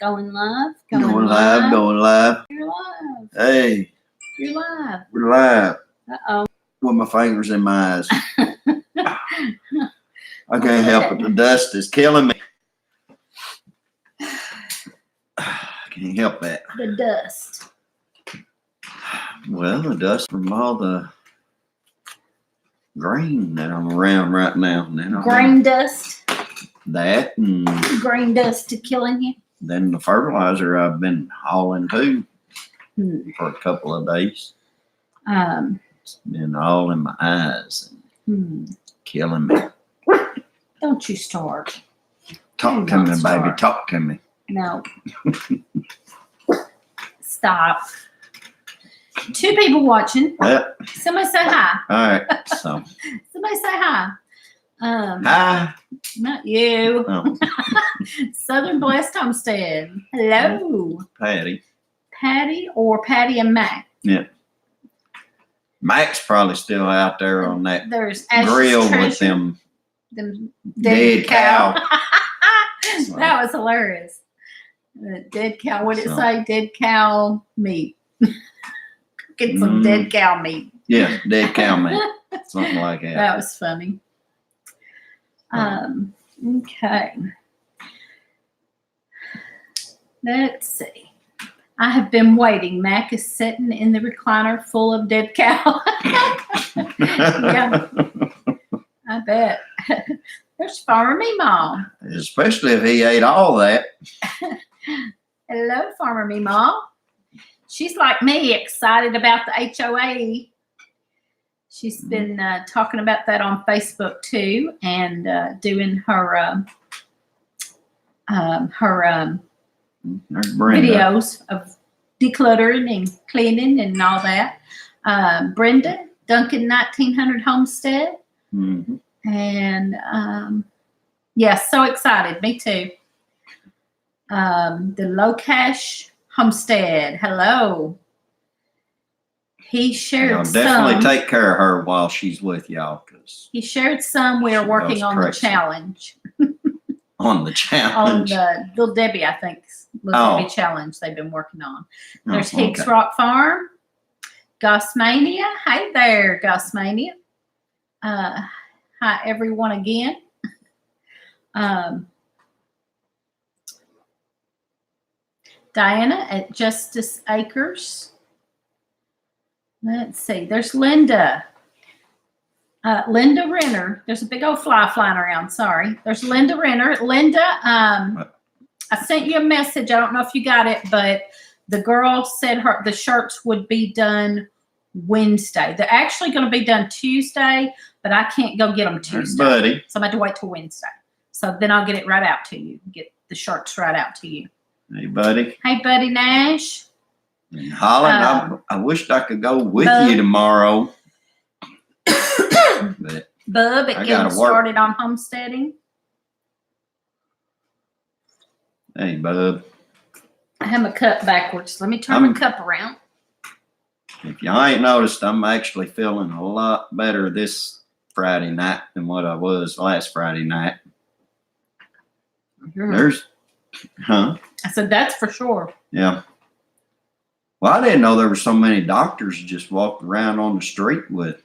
Going live. Going live. You're live. Hey, You're live. we're live. Uh-oh. With my fingers in my eyes. I can't help it. The dust is killing me. I can't help that. The dust. Well, the dust from all the grain that I'm around right now. Grain dust. That and Grain dust to killing you. then the fertilizer I've been hauling too for a couple of days. It's been all in my eyes and killing me. Don't you start. Talk to me, baby. Talk to me. No. Stop. 2 people watching. Yep. Somebody say hi. All right. So. Somebody say hi. Hi. Not you. Oh, Southern Blessed Homestead. Hello. Patty. Patty or Patty and Mac? Yeah. Mac's probably still out there on that There's Ash's grill Treasure, with them dead cow. So. That was hilarious. Dead cow. What did it So. say? Dead cow meat. Get some dead cow meat. Yeah, dead cow meat. Something like that. That was funny. Okay. Let's see. I have been waiting. Mac is sitting in the recliner full of dead cow. Yeah, I bet. There's Farmer Meemaw. Especially if he ate all that. Hello, Farmer Meemaw. She's like me, excited about the HOA. She's been talking about that on Facebook too, and doing her videos of decluttering and cleaning and all that. Brenda, Duncan 1900 Homestead. Mm-hmm. And yeah, so excited. Me too. The Low Cash Homestead. Hello. He shared Y'all definitely some. take care of her while she's with y'all, because He shared some. We are She working goes on the crazy. challenge. on the On challenge. the Little Debbie, I think. Little Debbie challenge they've been working on. There's Hicks Rock Farm. Gossmania. Hey there, Gossmania. Hi, everyone again. Diana at Justice Acres. Let's see. There's Linda. Linda Renner. There's a big old fly flying around. Sorry. There's Linda Renner. Linda, I sent you a message. I don't know if you got it, but the girl said the shirts would be done Wednesday. They're actually going to be done Tuesday, but I can't go get them Tuesday. Buddy. So I'm going to have to wait till Wednesday. So then I'll get it right out to you. Get the shirts right out to you. Hey, buddy. Hey, buddy Nash. And Holland, I wished I could go with Bub. you tomorrow. But Bub at I Getting gotta work. Started on Homesteading. hey, bub, I have my cup backwards. Let me turn my cup around. if y'all ain't noticed, I'm actually feeling a lot better this Friday night than what I was last Friday night. There's, I said, that's for sure. yeah. Well, I didn't know there were so many doctors who just walked around on the street with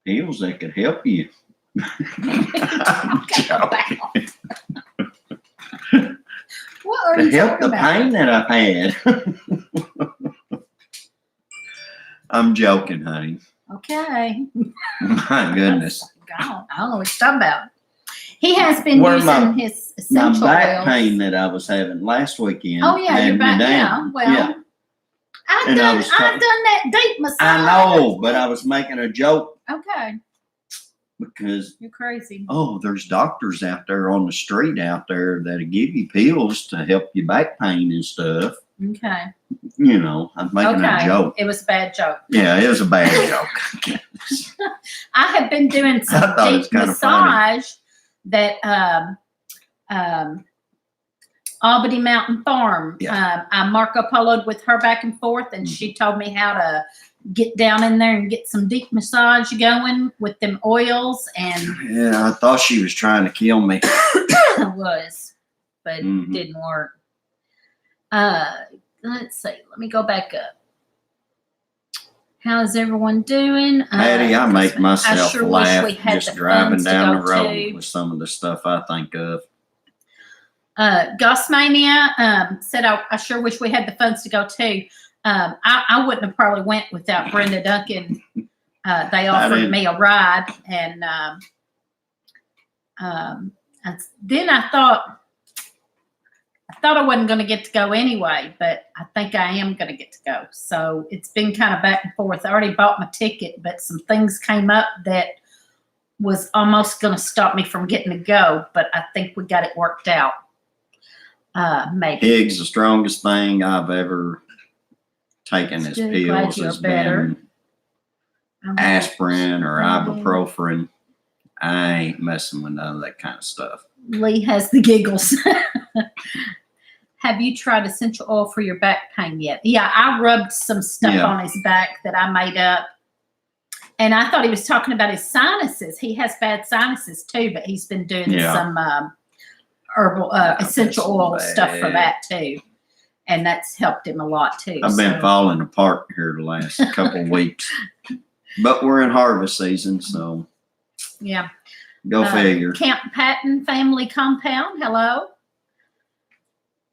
pills that could help you. I'm joking. What are To you help talking the about? pain that I've had. I'm joking, honey. Okay. My goodness. God, I don't know what you're talking about. He has been Where using his My essential back oils. pain that I was having last weekend. Oh yeah, had your me back. Yeah. down. Well, Yeah. I've And I done was that deep massage. I know, but I was making a joke Okay, because, you're crazy. there's doctors out there on the street out there that'll give you pills to help your back pain and stuff. Okay. You know, I'm making a joke. It was a bad joke. Yeah, it was a bad joke. I have been doing some I thought it was deep kinda funny. massage that Albany Mountain Farm. Yeah. I Marco Polo'd with her back and forth, and she told me how to get down in there and get some deep massage going with them oils. And Yeah, I thought she was trying to kill me. it was, but it didn't work. Let's see. Let me go back up. How's everyone doing? Patty, I make myself sure wish laugh we had just the driving funds to down the go road to. with some of the stuff I think of. Gossmania said, I sure wish we had the funds to go to. I wouldn't have probably went without Brenda Duncan. They offered me a ride, and then I thought I wasn't going to get to go anyway, but I think I am going to get to go. So it's been kind of back and forth. I already bought my ticket, but some things came up that was almost going to stop me from getting to go, but I think we got it worked out. Maybe. Higgs, the strongest thing I've ever taken as pills has been aspirin or ibuprofen. I ain't messing with none of that kind of stuff. Lee has the giggles. Have you tried essential oil for your back pain yet? Yeah, I rubbed some stuff on his back that I made up. And I thought he was talking about his sinuses. He has bad sinuses too, but he's been doing some herbal essential oil stuff for that too. And that's helped him a lot too. I've been falling apart here the last couple of weeks. But we're in harvest season, so yeah. Go figure. Camp Patton Family Compound. Hello.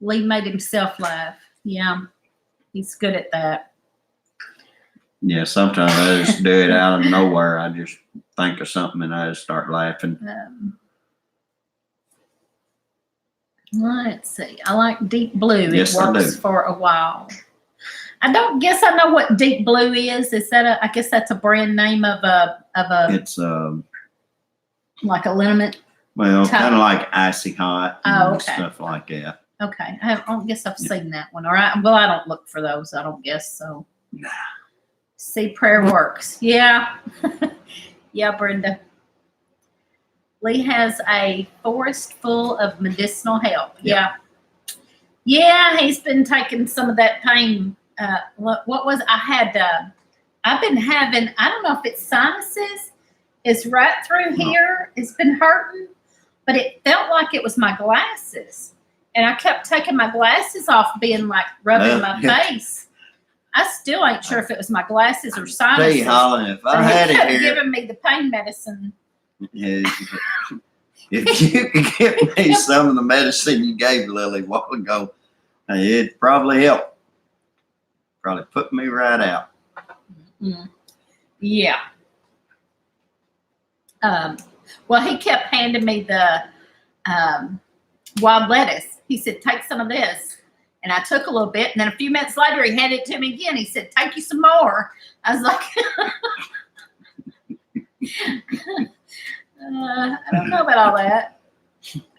Lee made himself laugh. Yeah, he's good at that. Yeah, sometimes I just do it out of nowhere. I just think of something and I just start laughing. Let's see. I like Deep Blue. Yes, it works for a while. I don't guess I know what Deep Blue is. Is that I guess that's a brand name of a. It's like a liniment. Well, kind of like Icy Hot and stuff like that. Okay, I don't guess I've seen that one. All right. Well, I don't look for those. I don't guess so. Nah. See, prayer works. Yeah. Yeah, Brenda. Lee has a forest full of medicinal help. Yeah. Yeah, he's been taking some of that pain. What was I had? I've been having. I don't know if it's sinuses. It's right through here. It's been hurting, but it felt like it was my glasses. And I kept taking my glasses off, being like rubbing my face. I still ain't sure if it was my glasses or sinuses. Hey, Holland, if I had it here, giving me the pain medicine. If you could give me some of the medicine you gave Lily a while ago, it'd probably help. Probably put me right out. Yeah. Well, he kept handing me the wild lettuce. He said, take some of this. And I took a little bit. And then a few minutes later, he handed it to me again. He said, take you some more. I was like, I don't know about all that.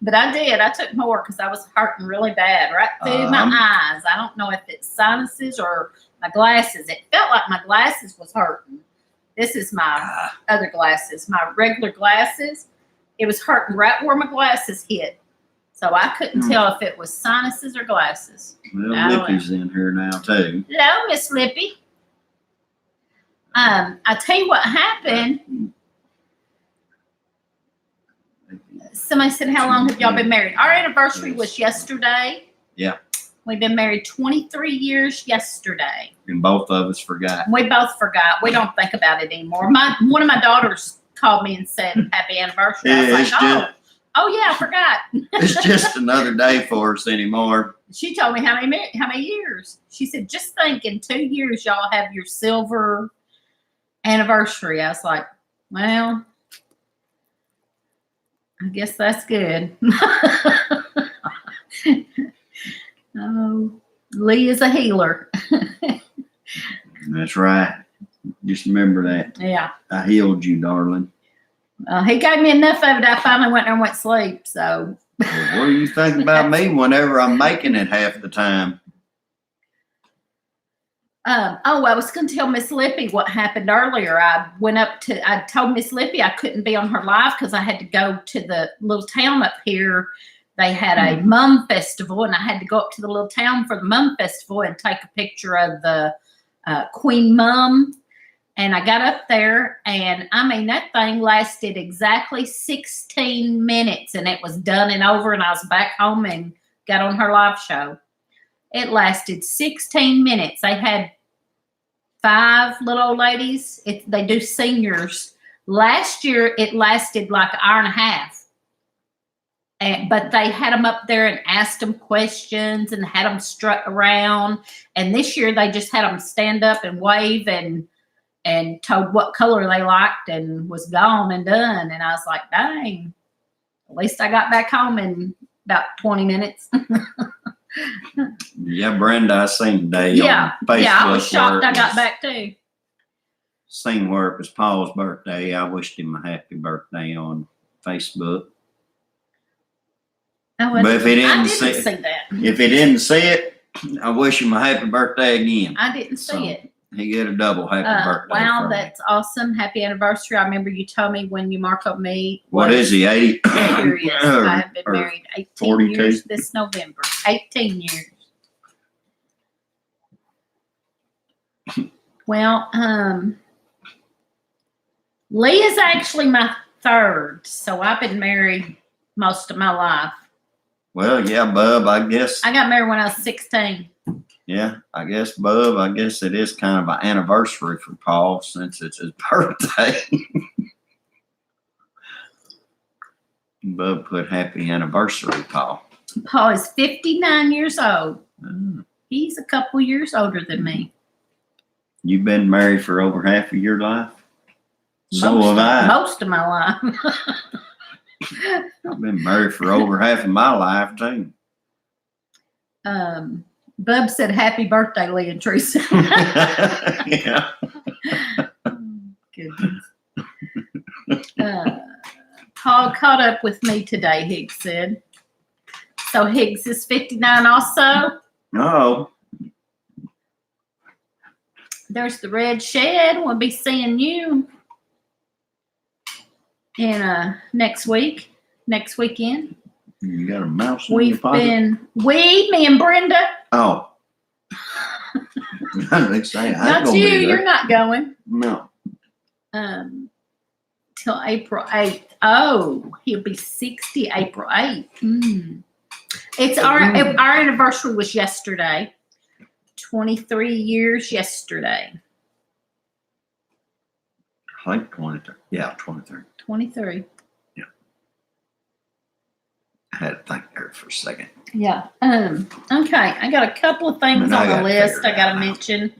But I did. I took more because I was hurting really bad right through my eyes. I don't know if it's sinuses or my glasses. It felt like my glasses was hurting. This is my other glasses, my regular glasses. It was hurting right where my glasses hit. So I couldn't tell if it was sinuses or glasses. Well, Lippy's in here now, too. Hello, Miss Lippy. I tell you what happened. Somebody said, how long have y'all been married? Our anniversary was yesterday. Yeah. We've been married 23 years yesterday. And both of us forgot. We both forgot. We don't think about it anymore. One of my daughters called me and said, happy anniversary. I was like, oh yeah, I forgot. It's just another day for us anymore. She told me how many years. She said, just think in 2 years, y'all have your silver anniversary. I was like, well, I guess that's good. Oh, Lee is a healer. That's right. Just remember that. Yeah. I healed you, darling. He gave me enough of it. I finally went there and went to sleep. So. Well, what do you think about me whenever I'm making it half the time? I was going to tell Miss Lippy what happened earlier. I told Miss Lippy I couldn't be on her live because I had to go to the little town up here. They had a mum festival, and I had to go up to the little town for the mum festival and take a picture of the Queen Mum. And I got up there, and I mean, that thing lasted exactly 16 minutes, and it was done and over, and I was back home and got on her live show. It lasted 16 minutes. They had 5 little old ladies. They do seniors. Last year, it lasted like an hour and a half. But they had them up there and asked them questions and had them strut around. And this year, they just had them stand up and wave and told what color they liked and was gone and done. And I was like, dang, at least I got back home in about 20 minutes. Yeah, Brenda, I seen today Yeah, on Facebook. yeah, I was shocked where I it got was- back too. Seen where it was Paul's birthday. I wished him a happy birthday on Facebook. Oh, But if he didn't I see didn't it- see that. If he didn't see it, I wish him a happy birthday again. I didn't see So, it. He get a double happy birthday. Wow, from me. that's awesome. Happy anniversary. I remember you told me when you mark up me. What is he, 80? Curious. I have been Or married 18 42? years this November. 18 years. Well, Lee is actually my 3rd, so I've been married most of my life. Well, yeah, Bub, I guess. I got married when I was 16. Yeah, I guess, Bub, I guess it is kind of an anniversary for Paul since it's his birthday. Bub put happy anniversary, Paul. Paul is 59 years old. Oh. He's a couple years older than me. You've been married for over half of your life? So have I. Most of my life. I've been married for over half of my life, too. Bub said, happy birthday, Lee and Teresa. Yeah. Goodness. Paul caught up with me today, Higgs said. So Higgs is 59 also. Oh, There's the red shed. We'll be seeing you in next weekend. you got a mouse in your We've pocket? been, me and Brenda. Oh. They say I ain't Not gonna you, be there. you're not going. No. Till April 8th. Oh, he'll be 60 April 8th. It's our anniversary was yesterday. 23 years yesterday. I think 23. Yeah, 23. 23. I had to think there for a second. Yeah. Okay. I got a couple of things And I on the gotta list figure I it got to out now. mention.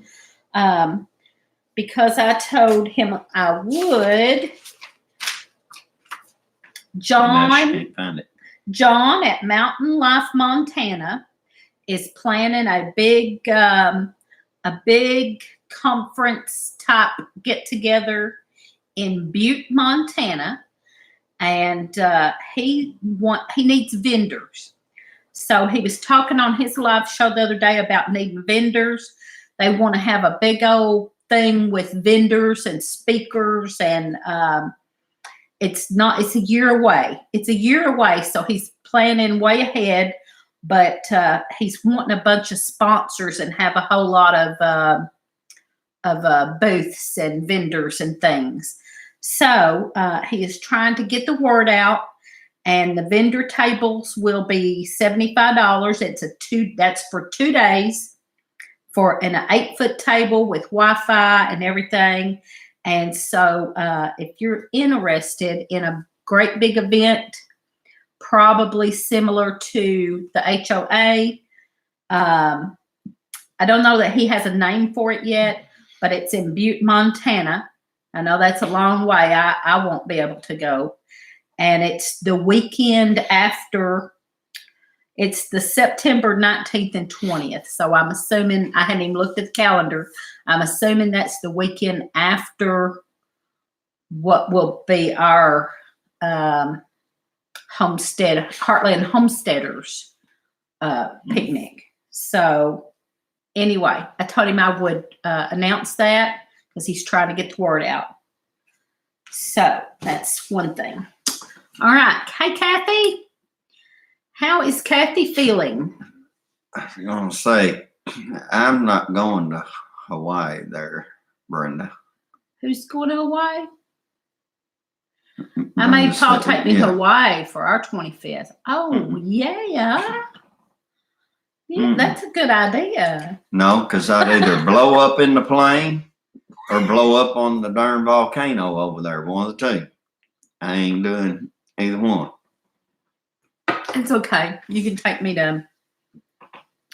Because I told him I would. Nash John can't find it. John at Mountain Life, Montana, is planning a big conference type get together in Butte, Montana, and he needs vendors. So he was talking on his live show the other day about needing vendors. They want to have a big old thing with vendors and speakers, and it's a year away. It's a year away, so he's planning way ahead, but he's wanting a bunch of sponsors and have a whole lot of booths and vendors and things. So he is trying to get the word out, and the vendor tables will be $75. That's for 2 days, for an 8-foot table with Wi-Fi and everything. And so if you're interested in a great big event, probably similar to the HOA, I don't know that he has a name for it yet, but it's in Butte, Montana. I know that's a long way. I won't be able to go. And it's the weekend after. It's the September 19th and 20th. So I'm assuming, I hadn't even looked at the calendar. I'm assuming that's the weekend after what will be our Heartland Homesteaders picnic. So anyway, I told him I would announce that because he's trying to get the word out. So that's one thing. All right. Hey, Kathy. How is Kathy feeling? I was going to say, I'm not going to Hawaii there, Brenda. Who's going to Hawaii? I made Brenda Paul said, take me to yeah. Hawaii for our 25th. Oh, yeah. Yeah, that's a good idea. No, because I'd either blow up in the plane or blow up on the darn volcano over there. One of the two. I ain't doing either one. It's okay. You can take me to.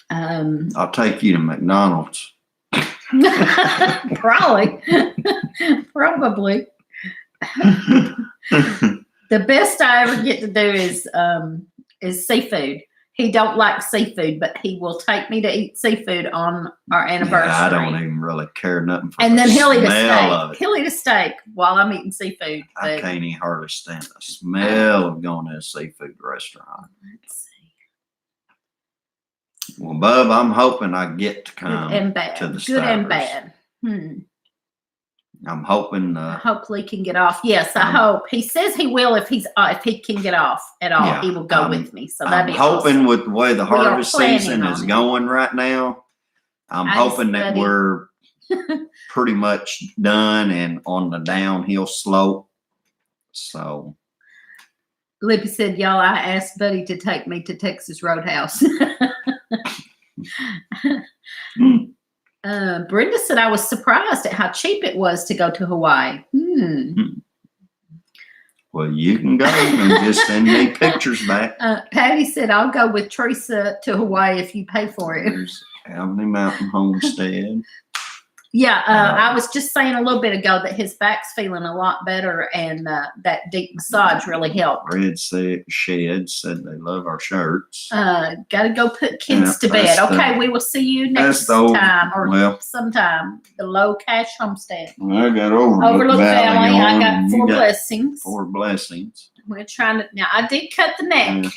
I'll take you to McDonald's. Probably. Probably. The best I ever get to do is seafood. He don't like seafood, but he will take me to eat seafood on our anniversary. Yeah, I don't even really care nothing for and then he'll eat a smell of steak. it. He'll eat a steak while I'm eating seafood. I can't even hardly stand the smell of going to a seafood restaurant. Let's see. Well, Bub, I'm hoping I get to come Good and bad. to the Good and Stivers. bad. I'm hoping. Hopefully he can get off. Yes, I hope. He says he will if he can get off at all. Yeah, he will go with me. So that'd I'm be hoping awesome. with the way the We are harvest planning season is on it. going right now, I'm I hoping that studied. we're pretty much done and on the downhill slope. So Libby said, y'all, I asked Buddy to take me to Texas Roadhouse. Brenda said I was surprised at how cheap it was to go to Hawaii. well, you can go and just send me pictures back. Patty said, I'll go with Teresa to Hawaii if you pay for it. There's Albany Mountain Homestead. Yeah, I was just saying a little bit ago that his back's feeling a lot better, and that deep massage really helped. Red Shed said they love our shirts. Got to go put kids to bed. that's Okay, we will see you next that's the time or well, sometime. The Low Cash Homestead. I got Overlook Valley. I on, got and you Four got Blessings. 4 Blessings. We're trying to now. I did cut the neck. Yeah.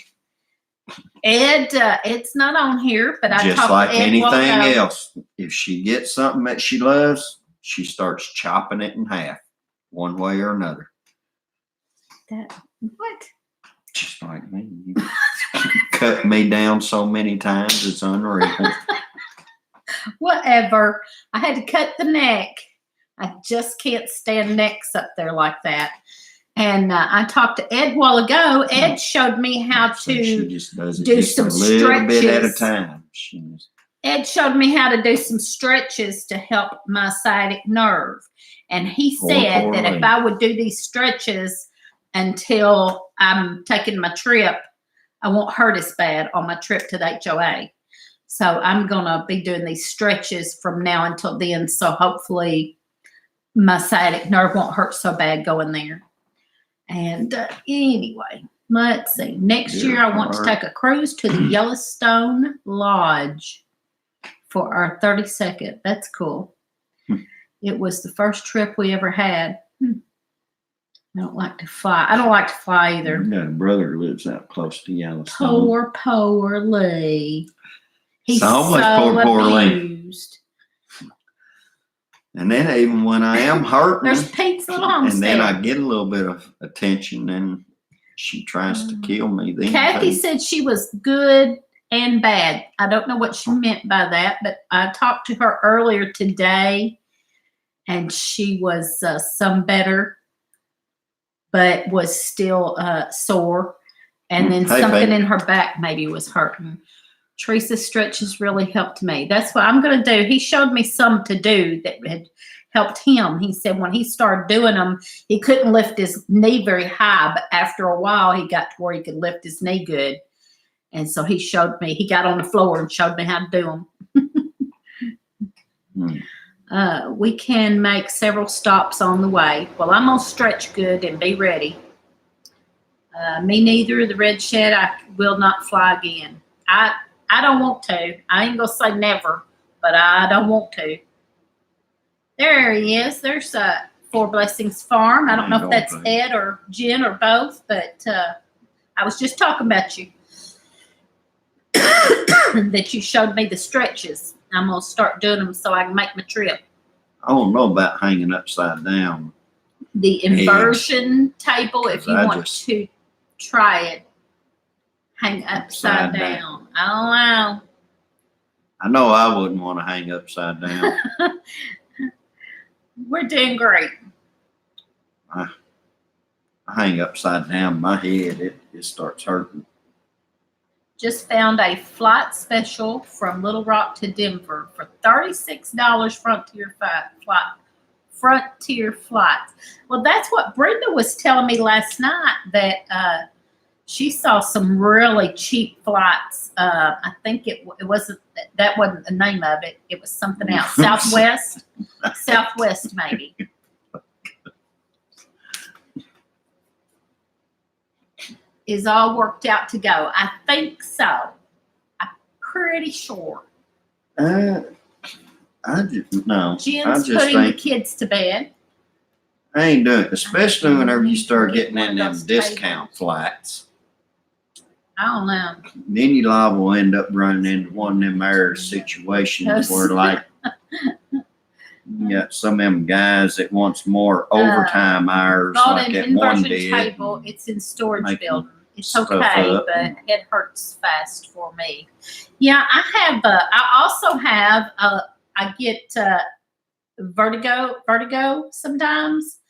Ed, it's not on here, but I Just talked like to Ed anything Waldo. else, if she gets something that she loves, she starts chopping it in half, one way or another. What? Just like me. You cut me down so many times, it's unreal. Whatever. I had to cut the neck. I just can't stand necks up there like that. And I talked to Ed a while ago. Ed showed me how So she to just does it do just some a little bit at a stretches. time. Ed showed me how to do some stretches to help my sciatic nerve. And he said that if I would do these stretches until I'm taking my trip, I won't hurt as bad on my trip to the HOA. So I'm going to be doing these stretches from now until then. So hopefully my sciatic nerve won't hurt so bad going there. And anyway, let's see. Next year, I want to take a cruise to the Yellowstone Lodge for our 32nd. That's cool. It was the first trip we ever had. I don't like to fly. I don't like to fly either. I got a brother who lives out close to Yellowstone. Poor Lee. He's almost so poor Lee. abused. And then even when I am hurting, There's Pete's little homestead. and then I get a little bit of attention, and she tries to kill me. Then Kathy said she was good and bad. I don't know what she meant by that, but I talked to her earlier today, and she was some better, but was still sore. And then something in her back maybe was hurting. Teresa's stretches really helped me. That's what I'm going to do. He showed me some to do that had helped him. He said when he started doing them, he couldn't lift his knee very high, but after a while, he got to where he could lift his knee good. And so he showed me. He got on the floor and showed me how to do them. We can make several stops on the way. Well, I'm going to stretch good and be ready. Me neither. The red shed, I will not fly again. I don't want to. I ain't going to say never, but I don't want to. There he is. There's Four Blessings Farm. I don't know if that's Ed or Jen or both, but I was just talking about you. That you showed me the stretches. I'm going to start doing them so I can make my trip. I don't know about hanging upside down. The inversion table, if you want to try it, hang upside down. I don't know. I know I wouldn't want to hang upside down. We're doing great. I hang upside down, my head, it starts hurting. just found a flight special from Little Rock to Denver for $36 Frontier flights. Well, that's what Brenda was telling me last night, that she saw some really cheap flights. I think it wasn't the name of it. It was something else. Southwest maybe. Is all worked out to go. I think so. I'm pretty sure. I just no. Jen's I just putting the think kids to bed. I ain't doing it, especially whenever you start Get getting in one of them those discount flights. I don't know. Then you liable will end up running into one of them air situations where like you got some of them guys that wants more overtime hours Bought like an that one inversion did. table. It's in storage Make building. It's stuff okay, up but and- it hurts fast for me. Yeah, I have. I also have. I get vertigo sometimes.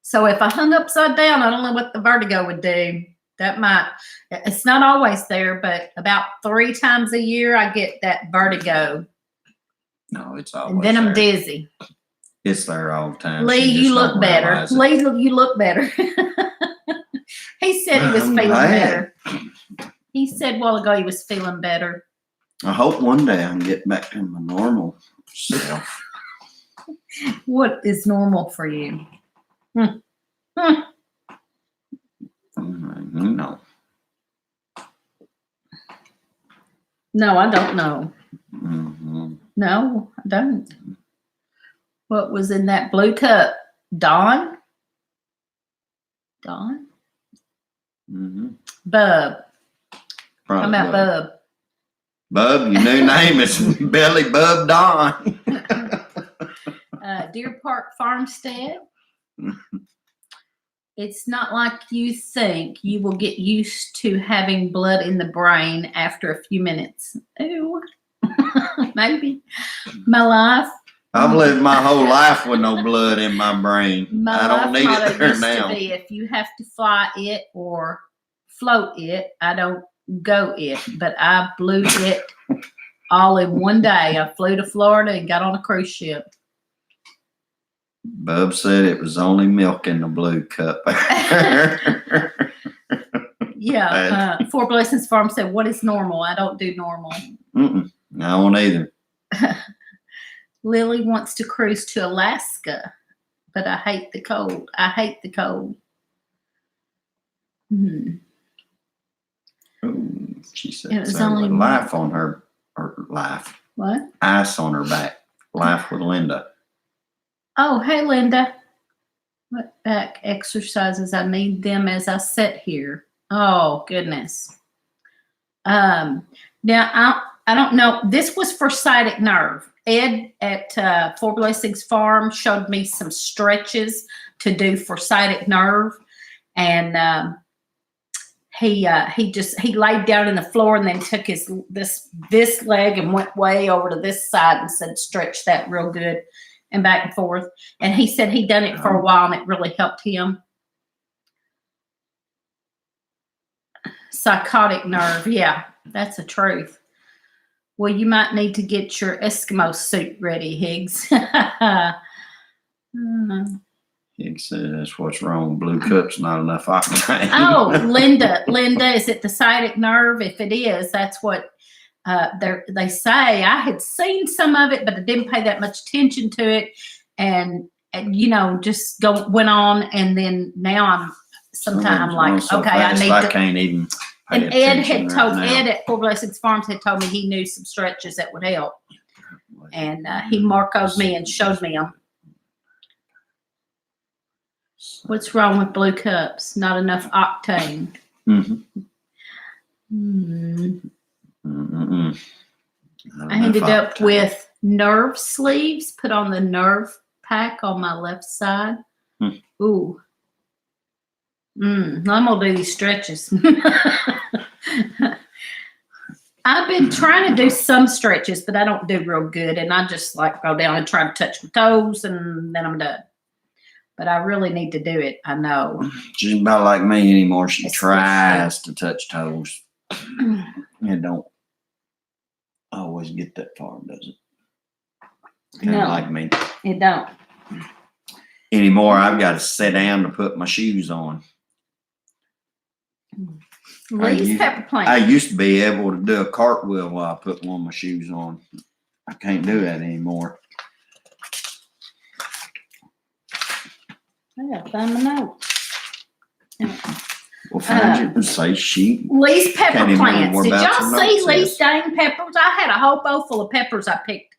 So if I hung upside down, I don't know what the vertigo would do. That might. It's not always there, but about 3 times a year I get that vertigo, No, it's always and then I'm there. dizzy. It's there all the time. Lee, She just you look don't better. realize it. Lee, you look better. He said he was I'm feeling glad. better. He said a while ago he was feeling better. I hope one day I can get back to my normal self. What is normal for you? No. No, I don't know. Mhm. No, I don't. What was in that blue cup? Dawn? Dawn? Mhm. Bub. How Probably about Bub? Bub, your new name is Belly Bub Don. Deer Park Farmstead. It's not like you think. You will get used to having blood in the brain after a few minutes. Ooh. Maybe. My life. I've lived my whole life with no blood in my brain. My I don't life need motto it there used now. to be, if you have to fly it or float it, I don't go it, but I blew it all in one day. I flew to Florida and got on a cruise ship. Bub said it was only milk in the blue cup. Yeah. Four Blessings Farm said, "What is normal? I don't do normal." Mm-mm, I won't either. Lily wants to cruise to Alaska, but I hate the cold. I hate the cold. Hmm. Ooh, she said It was there only was life on her life. What? Ice on her back. Life with Linda. Oh, hey, Linda. What back exercises? I need them as I sit here. Oh, goodness. Now, I don't know. This was for sciatic nerve. Ed at Four Blessings Farm showed me some stretches to do for sciatic nerve. And he laid down in the floor and then took this leg and went way over to this side and said, stretch that real good and back and forth. And he said he'd done it for a while and it really helped him. Psychotic nerve. Yeah, that's the truth. Well, you might need to get your Eskimo suit ready, Higgs. He said that's what's wrong. Blue cup's not enough octane. Oh, Linda, is it the sciatic nerve? If it is, that's what they say. I had seen some of it, but I didn't pay that much attention to it, and just went on. And then now I'm sometimes like, so okay, fast, I need I to. can't even. Pay And Ed had attention told right now. Ed at Four Blessings Farms had told me he knew some stretches that would help, and he marcoed me and showed me them. What's wrong with blue cups? Not enough octane. Mm-hmm. I ended up with nerve sleeves put on the nerve pack on my left side. Ooh. I'm going to do these stretches. I've been trying to do some stretches, but I don't do real good. And I just like go down and try to touch my toes and then I'm done. But I really need to do it. I know. She's about like me anymore. She Especially- tries to touch toes. It don't always get that far, does it? Kind of No. like me. It don't. Anymore, I've got to sit down to put my shoes on. Lee's pepper plant. I used to be able to do a cartwheel while I put one of my shoes on. I can't do that anymore. I gotta find my notes. Well, find it and say she. Lee's pepper Can't even plants. remember Did about y'all some see notes, Lee's dang peppers? I had a whole bowl full of peppers I picked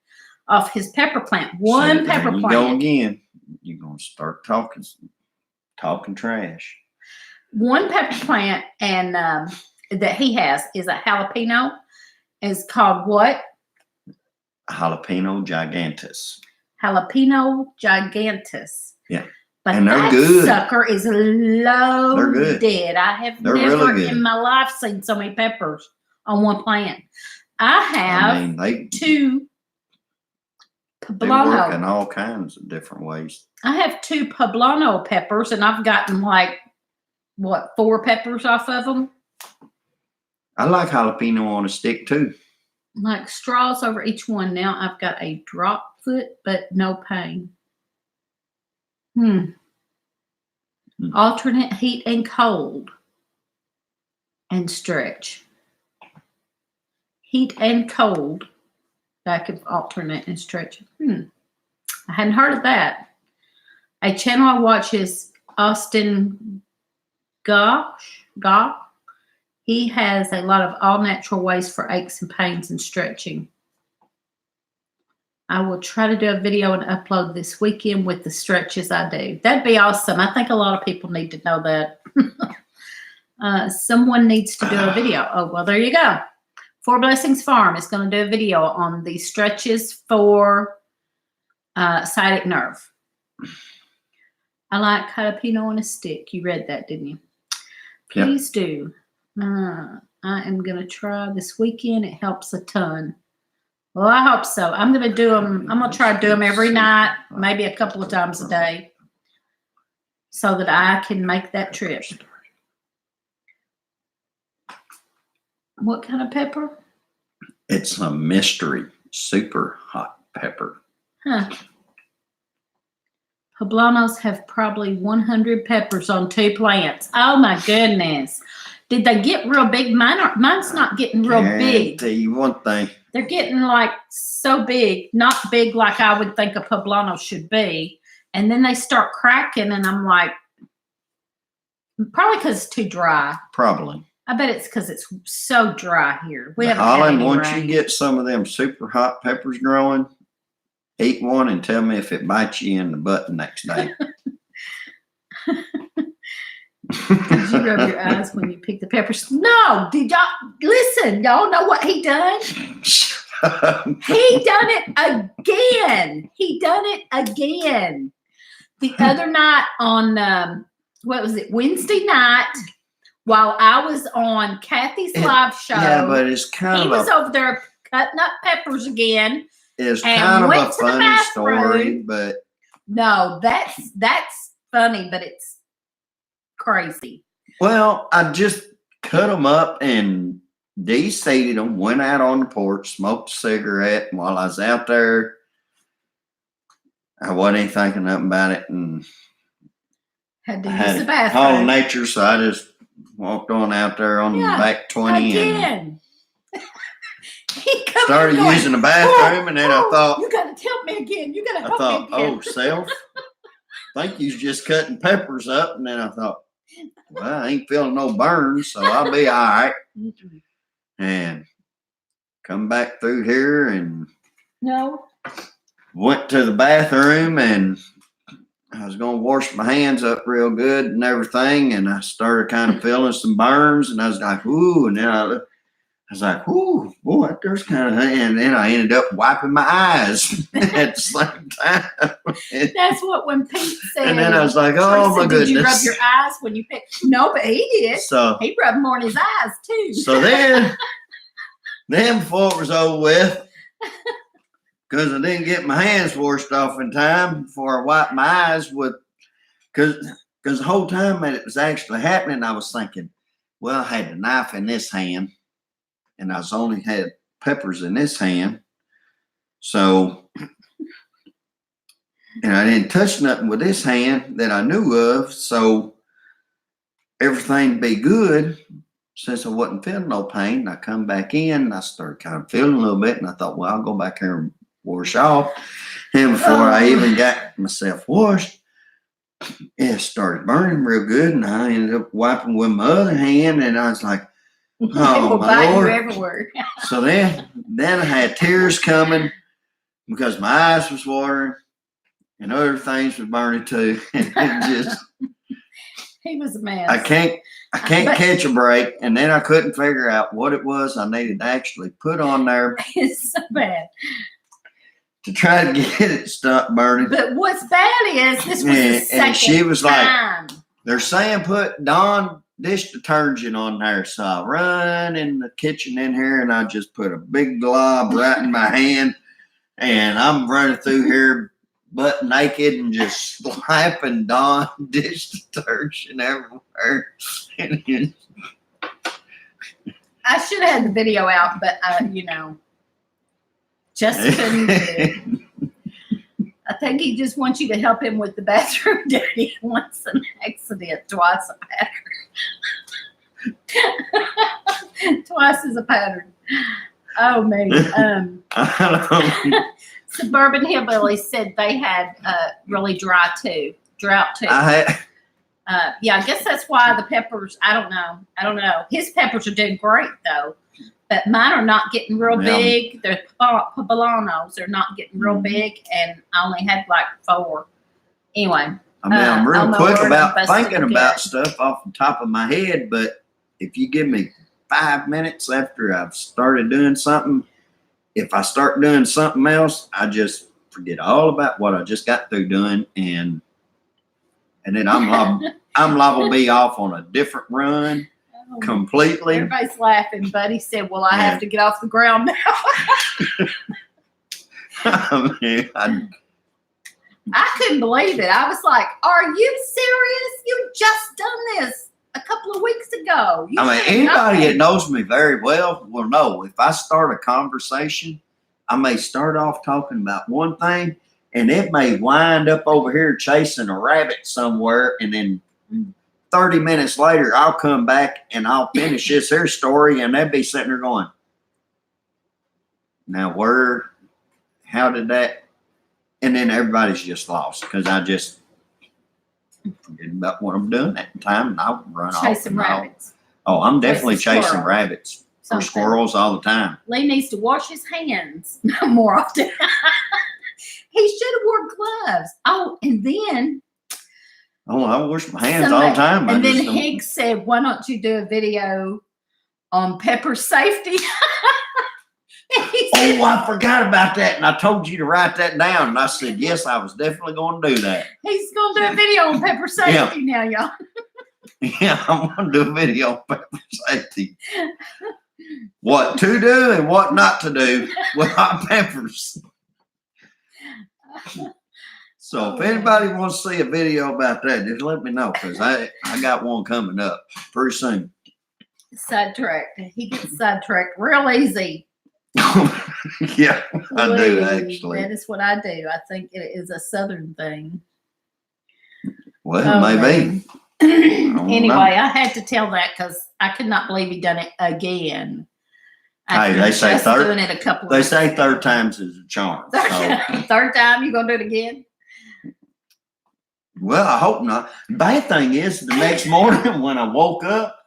off his pepper plant. One See, pepper there you plant. go again. You're gonna start talking trash. One pepper plant and that he has is a jalapeno. Is called what? Jalapeno gigantus. Jalapeno gigantus. Yeah. But And they're that good. sucker is loaded. good. I have They're never really good. in my life seen so many peppers on one plant. I have I mean, two they work poblano. in all kinds of different ways. I have two poblano peppers, and I've gotten like what 4 peppers off of them. I like jalapeno on a stick too. Like straws over each one. Now I've got a drop foot, but no pain. Alternate heat and cold and stretch. Heat and cold. Back of alternate and stretch. I hadn't heard of that. A channel I watch is Austin Gosh. He has a lot of all natural ways for aches and pains and stretching. I will try to do a video and upload this weekend with the stretches I do. That'd be awesome. I think a lot of people need to know that. Someone needs to do a video. Oh, well, there you go. Four Blessings Farm is going to do a video on the stretches for sciatic nerve. I like jalapeno on a stick. You read that, didn't you? Please do. I am going to try this weekend. It helps a ton. Well, I hope so. I'm going to do them. I'm going to try to do them every night, maybe a couple of times a day, so that I can make that trip. What kind of pepper? It's a mystery super hot pepper. Huh. Poblanos have probably 100 peppers on 2 plants. Oh my goodness. Did they get real big? Mine's not getting real big. Tell you one thing. They're getting like so big, not big like I would think a poblano should be. And then they start cracking and I'm like, probably because it's too dry. Probably. I bet it's because it's so dry here. We haven't Holland, had any once rain. you get some of them super hot peppers growing, eat one and tell me if it bites you in the butt the next day. Did you rub your eyes when you pick the peppers? No. Did y'all listen? Y'all know what he done? He done it again. He done it again. The other night on what was it? Wednesday night, while I was on Kathy's live show. Yeah, but it's kind he of was over there cutting up peppers again. It's and kind of went a to the funny story, bathroom. but No, that's funny, but it's crazy. well, I just cut them up and de-seeded them, went out on the porch, smoked a cigarette, and while I was out there, I wasn't even thinking nothing about it, and Had to I use had the all bathroom. nature, so I just walked on out there on the back 20 and Again. He come started going, using the bathroom, and then I thought, you gotta tell me again. You gotta help me again. oh, self, think you's just cutting peppers up, and then I thought, well, I ain't feeling no burns, so I'll be all right. And come back through here and No. went to the bathroom, and I was going to wash my hands up real good and everything. And I started kind of feeling some burns, and I was like, ooh. And then I was like, ooh, boy, there's kind of, and then I ended up wiping my eyes at the same time. That's what when Pete said. And then I was like, oh Teresa, my goodness. Did you rub your eyes when you picked? No, but he did. So, He rubbed more in his eyes too. so then before it was over with, because I didn't get my hands washed off in time before I wiped my eyes with, because the whole time that it was actually happening, I was thinking, Well, I had the knife in this hand, and I was only had peppers in this hand. So, and I didn't touch nothing with this hand that I knew of. So everything be good. Since I wasn't feeling no pain, I come back in and I started kind of feeling a little bit, and I thought, well, I'll go back here and wash off. And before I even got myself washed, it started burning real good, and I ended up wiping with my other hand, and I was like, oh my Lord. Everywhere. So then I had tears coming because my eyes was watering and other things was burning too. And it just, he was a mess. I can't catch a break. And then I couldn't figure out what it was I needed to actually put on there. It's so bad. To try to get it to stop burning. But what's bad is this was the second and she was time. Like, they're saying put Dawn dish detergent on there. So I run in the kitchen in here and I just put a big glob right in my hand. And I'm running through here butt naked and just slapping Dawn dish detergent everywhere. I should have had the video out, but just couldn't do it. I think he just wants you to help him with the bathroom duty. Once an accident, twice a pattern. Twice is a pattern. Oh man. Suburban Hillbilly said they had really drought too. Yeah, I guess that's why the peppers. I don't know. His peppers are doing great though. But mine are not getting real big. They're poblanos. They're not getting real big, and I only had like 4. Anyway. I mean, I'm real quick about thinking about stuff off the top of my head, but if you give me 5 minutes after I've started doing something, if I start doing something else, I just forget all about what I just got through doing, and then I'm liable to be off on a different run. Completely. Everybody's laughing. Buddy said, well, I have to get off the ground now. I couldn't believe it. I was like, are you serious? You just done this a couple of weeks ago. Anybody that knows me very well will know if I start a conversation, I may start off talking about one thing and it may wind up over here chasing a rabbit somewhere, and then 30 minutes later, I'll come back and I'll finish this here story, and they'll be sitting there going, now how did that? And then everybody's just lost because I just forget about what I'm doing at the time, and I'll run off. Chasing rabbits. Oh, I'm definitely chasing rabbits or squirrels all the time. Lee needs to wash his hands more often. He should have wore gloves. Oh, and then... Oh, I wash my hands all the time. And then Higgs said, why don't you do a video on pepper safety? Oh, I forgot about that. And I told you to write that down. And I said, yes, I was definitely going to do that. He's going to do a video on pepper safety now, y'all. Yeah, I'm going to do a video on pepper safety. What to do and what not to do with hot peppers. So if anybody wants to see a video about that, just let me know, because I got one coming up pretty soon. Sidetracked. He gets sidetracked real easy. Yeah, I do actually. That is what I do. I think it is a Southern thing. Well, maybe. Anyway, I had to tell that because I could not believe he done it again. Hey, they say doing it a couple. They say third time's is a charm. Third time, you gonna do it again? Well, I hope not. Bad thing is, the next morning when I woke up,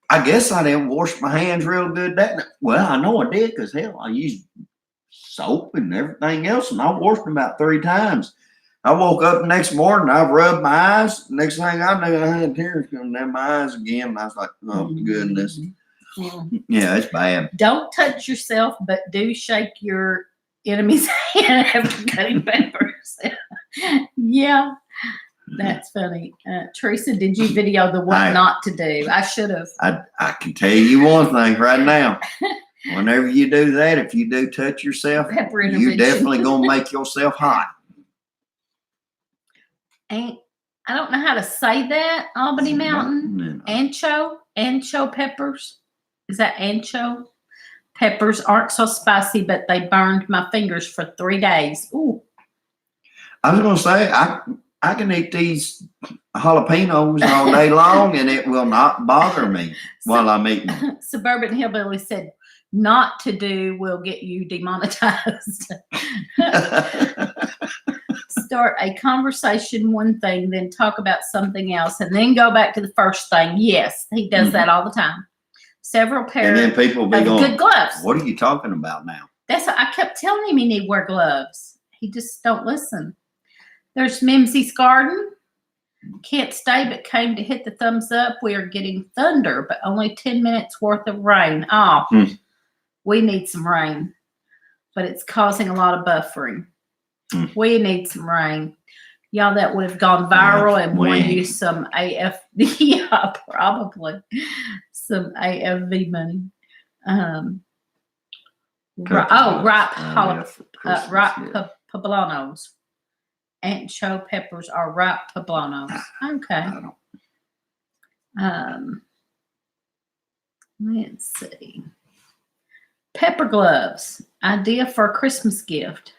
I guess I didn't wash my hands real good that night. Well, I know I did because, hell, I used soap and everything else, and I washed them about 3 times. I woke up the next morning, I rubbed my eyes. Next thing I knew, I had tears coming down my eyes again, and I was like, oh, goodness. Yeah, it's bad. Don't touch yourself, but do shake your enemy's hand after cutting peppers. Yeah. That's funny. Teresa, did you video the what not to do? I should have. I can tell you one thing right now. Whenever you do that, if you do touch yourself, you're definitely going to make yourself hot. I don't know how to say that. Albany Mountain. No. Ancho Ancho peppers. Is that ancho? Peppers aren't so spicy, but they burned my fingers for 3 days. Ooh. I was gonna say I can eat these jalapenos all day long, and it will not bother me while I'm eating them. Suburban Hillbilly said, "Not to do will get you demonetized." Start a conversation, one thing, then talk about something else, and then go back to the first thing. Yes, he does that all the time. Several And pairs then people be of going, good gloves. "What are you talking about now?" That's what I kept telling him he need to wear gloves. He just don't listen. There's Mimsy's garden. Can't stay, but came to hit the thumbs up. We are getting thunder, but only 10 minutes worth of rain. Oh, we need some rain, but it's causing a lot of buffering. We need some rain. Y'all, that would have gone viral and won you some yeah, probably some AFV money. Ripe poblanos. Ancho peppers are ripe poblanos. Okay. Let's see. Pepper gloves. Idea for a Christmas gift.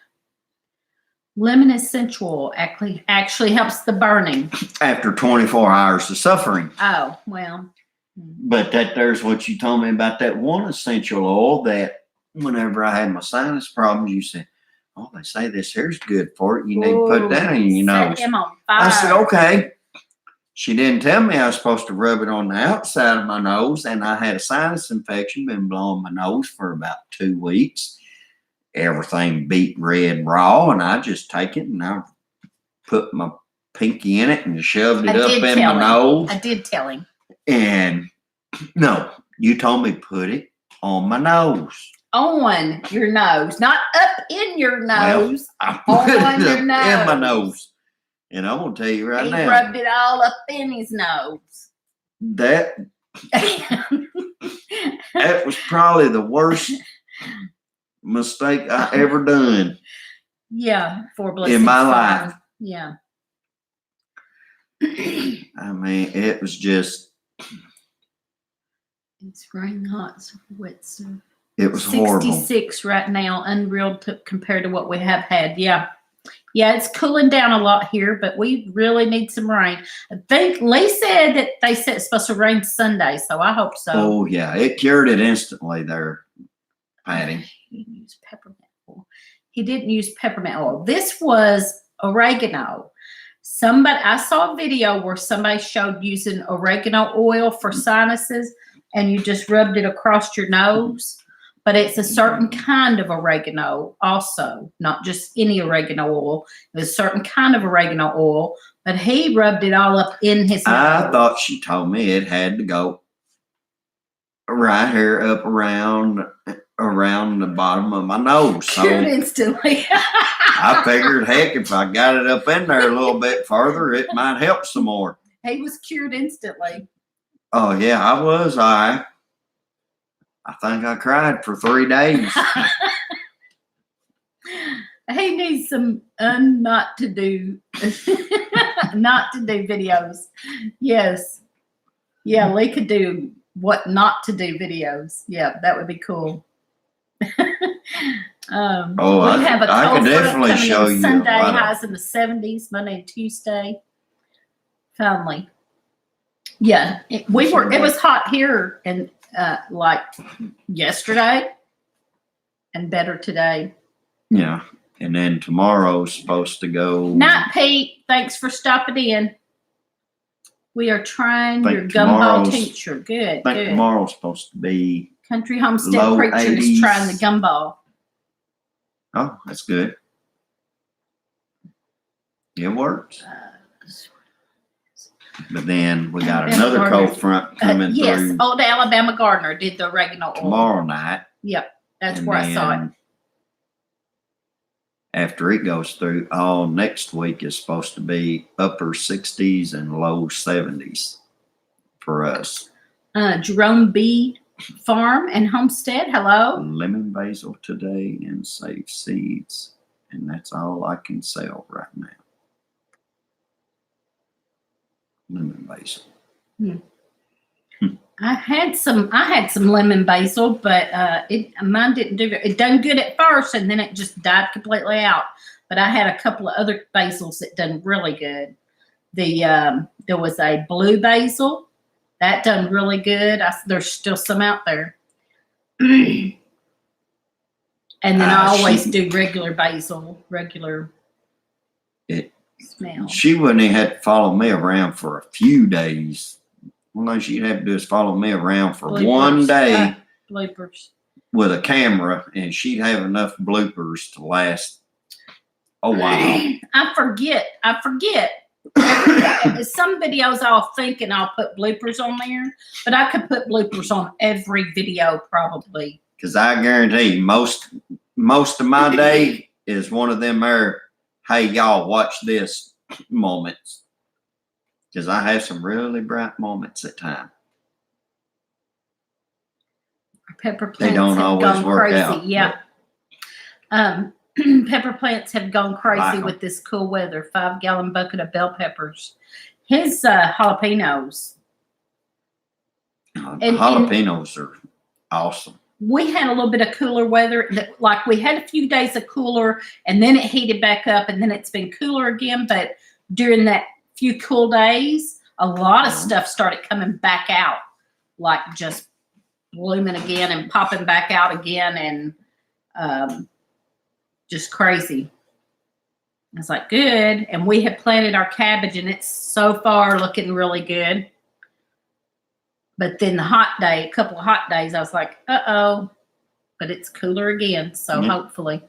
Lemon essential actually helps the burning. After 24 hours of suffering. Oh, well. But there's what you told me about that one essential oil that whenever I had my sinus problems, you said, "Oh, they say this here's good for it. You need to put that in your nose." Set him on fire. I said, "Okay." She didn't tell me I was supposed to rub it on the outside of my nose, and I had a sinus infection, been blowing my nose for about 2 weeks. Everything beat red raw, and I just take it and I put my pinky in it and shoved it up in my nose. I did tell him. And no, you told me put it on my nose. On your nose, not up in your nose. Well, I put it up your in my nose. And I'm going to tell you right now. He rubbed it all up in his nose. That was probably the worst mistake I ever done. Yeah, for blessings in my life. Yeah. I mean, it was just. It's raining hot, so wet, so. It was horrible. 66 right now, unreal compared to what we have had. Yeah. Yeah, it's cooling down a lot here, but we really need some rain. I think Lee said that they said it's supposed to rain Sunday, so I hope so. Oh, yeah. It cured it instantly there, Patty. He didn't use peppermint oil. He didn't use peppermint oil. This was oregano. I saw a video where somebody showed using oregano oil for sinuses, and you just rubbed it across your nose. But it's a certain kind of oregano also, not just any oregano oil. It was a certain kind of oregano oil, but he rubbed it all up in his nose. I thought she told me it had to go right here up around the bottom of my nose. So cured instantly. I figured, heck, if I got it up in there a little bit further, it might help some more. He was cured instantly. Oh, yeah, I was. I think I cried for 3 days. He needs some not to do videos. Have Yeah, Lee could do what not to do videos. Yeah, that would be cool. I could definitely show you. Sunday highs in the 70s, Monday and Tuesday. Finally. Yeah, it was hot here and like yesterday and better today. Yeah. And then tomorrow's supposed to go. Night, Pete. Thanks for stopping in. We are trying your gumball tincture. Good. I think tomorrow's supposed to be Country Homestead Preacher is trying the gumball. Oh, that's good. It works. But then we got another cold front coming through. Yes, Old Alabama Gardener did the oregano oil. Tomorrow night. Yep, that's where I saw it. After it goes through, all next week is supposed to be upper 60s and low 70s for us. Jerome B. Farm and Homestead, hello. Lemon basil today and save seeds. And that's all I can sell right now. Lemon basil. I had some lemon basil, but mine didn't do it. It done good at first, and then it just died completely out. But I had a couple of other basils that done really good. There was a blue basil that done really good. There's still some out there. And then I always do regular basil, regular smell. She wouldn't have had to follow me around for a few days. All she'd have to do is follow me around for Bloopers. one day Bloopers. with a camera, and she'd have enough bloopers to last a while. I forget. Some videos I'll think and I'll put bloopers on there, but I could put bloopers on every video probably. Because I guarantee most of my day is one of them there, hey, y'all, watch this moments. Because I have some really bright moments at times. Pepper plants They don't have always gone work crazy. out. Yeah. Pepper plants have gone crazy Like with this cool weather. 5-gallon bucket of bell peppers. His jalapenos. Jalapenos are awesome. We had a little bit of cooler weather. Like we had a few days of cooler, and then it heated back up, and then it's been cooler again. But during that few cool days, a lot of stuff started coming back out, like just blooming again and popping back out again, and just crazy. I was like, good. And we had planted our cabbage, and it's so far looking really good. But then a couple of hot days, I was like, uh-oh. But it's cooler again, so hopefully.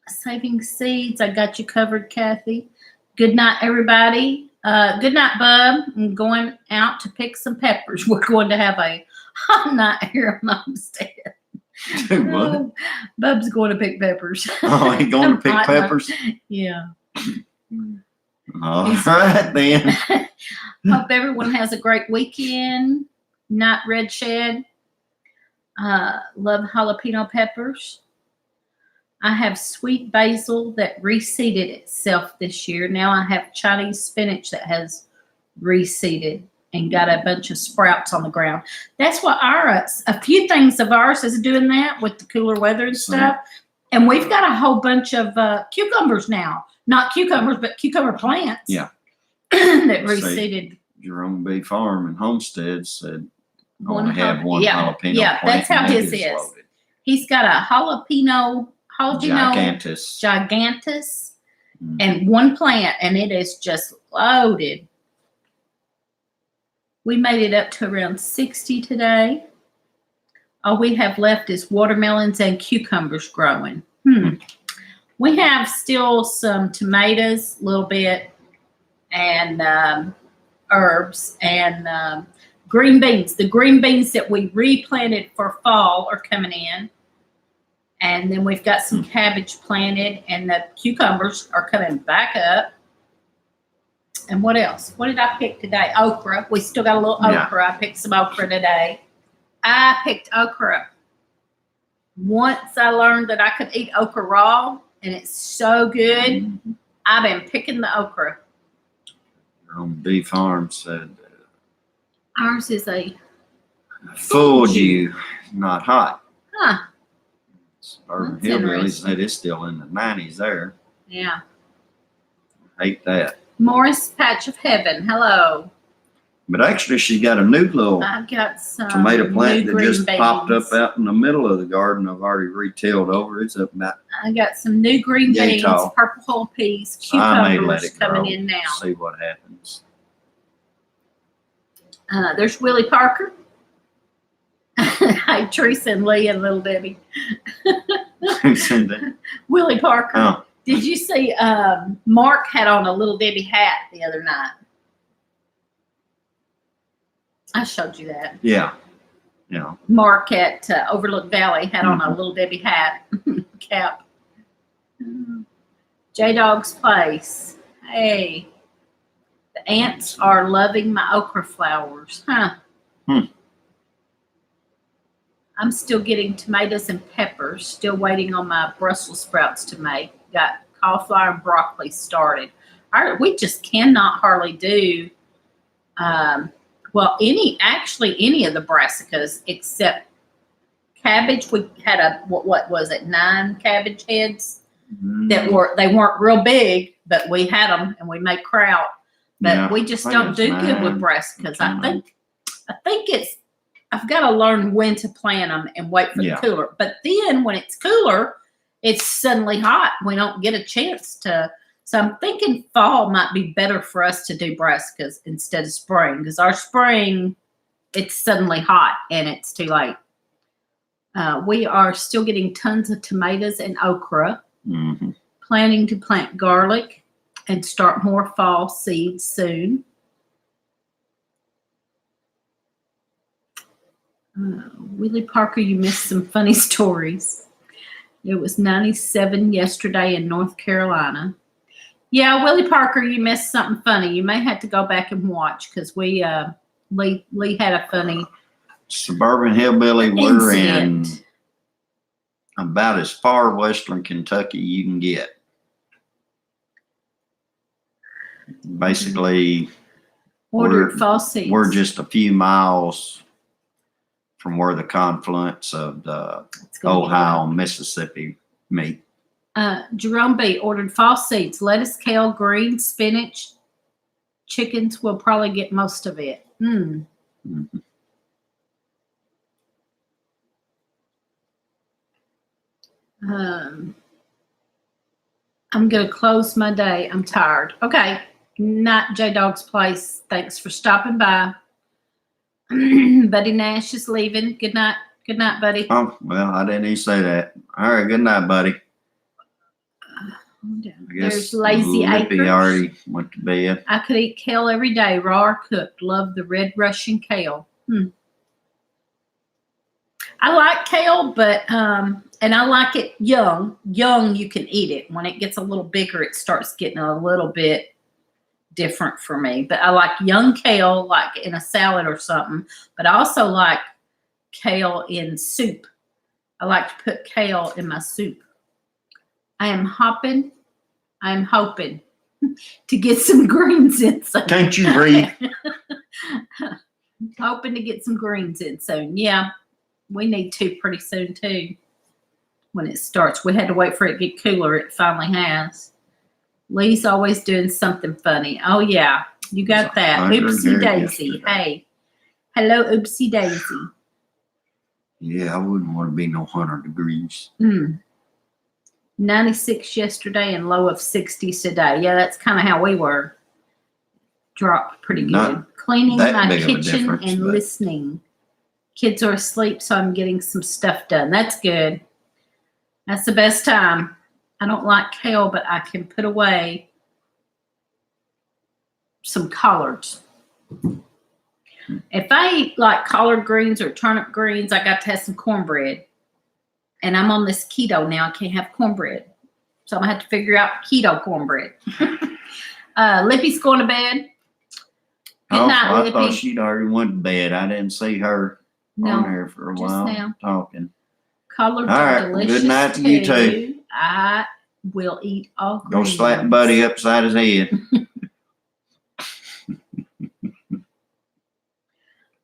Saving seeds, I got you covered, Kathy. Good night, everybody. Good night, Bub. I'm going out to pick some peppers. We're going to have a hot night here on Homestead. What? Bub's going to pick peppers. Oh, he going to pick peppers? Yeah. All right, then. Hope everyone has a great weekend. Not Red Shed. Love jalapeno peppers. I have sweet basil that reseeded itself this year. Now I have Chinese spinach that has reseeded and got a bunch of sprouts on the ground. That's what a few things of ours is doing that with the cooler weather and stuff. And we've got a whole bunch of cucumbers now. Not cucumbers, but cucumber plants. Yeah. That reseeded. Jerome B. Farm and Homestead said only have one jalapeno Yeah, plant. that's how his is. Loaded. He's got a jalapeno Gigantus. And one plant, and it is just loaded. We made it up to around 60 today. All we have left is watermelons and cucumbers growing. We have still some tomatoes, a little bit, and herbs and green beans. The green beans that we replanted for fall are coming in. And then we've got some cabbage planted, and the cucumbers are coming back up. And what else? What did I pick today? Okra. We still got a little okra. I picked some okra today. I picked okra. Once I learned that I could eat okra raw, and it's so good, I've been picking the okra. Jerome B. Farm said Ours is a fooled you, not hot. Huh. Urban That's Hillbillies interesting. said it's still in the 90s there. Yeah. Hate that. Morris Patch of Heaven. Hello. But actually, she got a new little I've got some tomato plant new that just green popped beans. up out in the middle of the garden. I've already retailed over. It's up about. I got some new green Yay beans, tall. purple whole peas, I may let cucumbers it grow. coming in now. See what happens. There's Willie Parker. Hi, Teresa and Lee and little Debbie. Who said that? Willie Parker. Oh, Did you see Mark had on a little Debbie hat the other night? I showed you that. yeah. Yeah. Mark at Overlook Valley had on a little Debbie hat cap. J-Dog's Place. Hey, the ants are loving my okra flowers. Huh. I'm still getting tomatoes and peppers. Still waiting on my Brussels sprouts to make. Got cauliflower and broccoli started. We just cannot hardly do. Well, any of the brassicas except cabbage. We had what was it, 9 cabbage heads that they weren't real big, but we had them and we made kraut. But we just don't do good with brassicas. I think I've got to learn when to plant them and wait for the cooler. But then when it's cooler, it's suddenly hot. We don't get a chance to. So I'm thinking fall might be better for us to do brassicas instead of spring, because our spring, it's suddenly hot and it's too late. We are still getting tons of tomatoes and okra. Mm-hmm. Planning to plant garlic and start more fall seeds soon. Willie Parker, you missed some funny stories. It was 97 yesterday in North Carolina. Yeah, Willie Parker, you missed something funny. You may have to go back and watch, because Lee had a funny suburban hillbilly. incident. We're in about as far western Kentucky you can get. Basically, Ordered fall seeds. We're just a few miles from where the confluence of the Ohio and Mississippi meet. Jerome B. ordered fall seeds, lettuce, kale, greens, spinach. Chickens will probably get most of it. Mm-hmm. I'm going to close my day. I'm tired. Okay. Not J Dog's Place. Thanks for stopping by. Buddy Nash is leaving. Good night. Good night, buddy. Oh, well, I didn't even say that. All right. Good night, buddy. There's Lazy Lippy Acres. already went to bed. I could eat kale every day, raw or cooked. Love the red Russian kale. I like kale, but and I like it young. Young, you can eat it. When it gets a little bigger, it starts getting a little bit different for me. But I like young kale, like in a salad or something. But I also like kale in soup. I like to put kale in my soup. I'm hoping to get some greens in soon. Can't you breathe? Hoping to get some greens in soon. Yeah, we need to pretty soon too. When it starts, we had to wait for it to get cooler. It finally has. Lee's always doing something funny. Oh yeah, you got that. Oopsie daisy. Hey, hello, oopsie daisy. Yeah, I wouldn't want to be no 100 degrees. 96 yesterday and low of 60s today. Yeah, that's kind of how we were. Dropped pretty good. Not Cleaning that my big of a kitchen difference, and but- listening. Kids are asleep, so I'm getting some stuff done. That's good. That's the best time. I don't like kale, but I can put away some collards. If I eat like collard greens or turnip greens, I got to have some cornbread. And I'm on this keto now. I can't have cornbread. So I'm going to have to figure out keto cornbread. Lippy's going to bed. Good night, I Lippy. thought she'd already went to bed. I didn't see her on there for a just while now. talking. Collards All are right, delicious good night to you too. I will eat all Go greens. slap Buddy upside his head.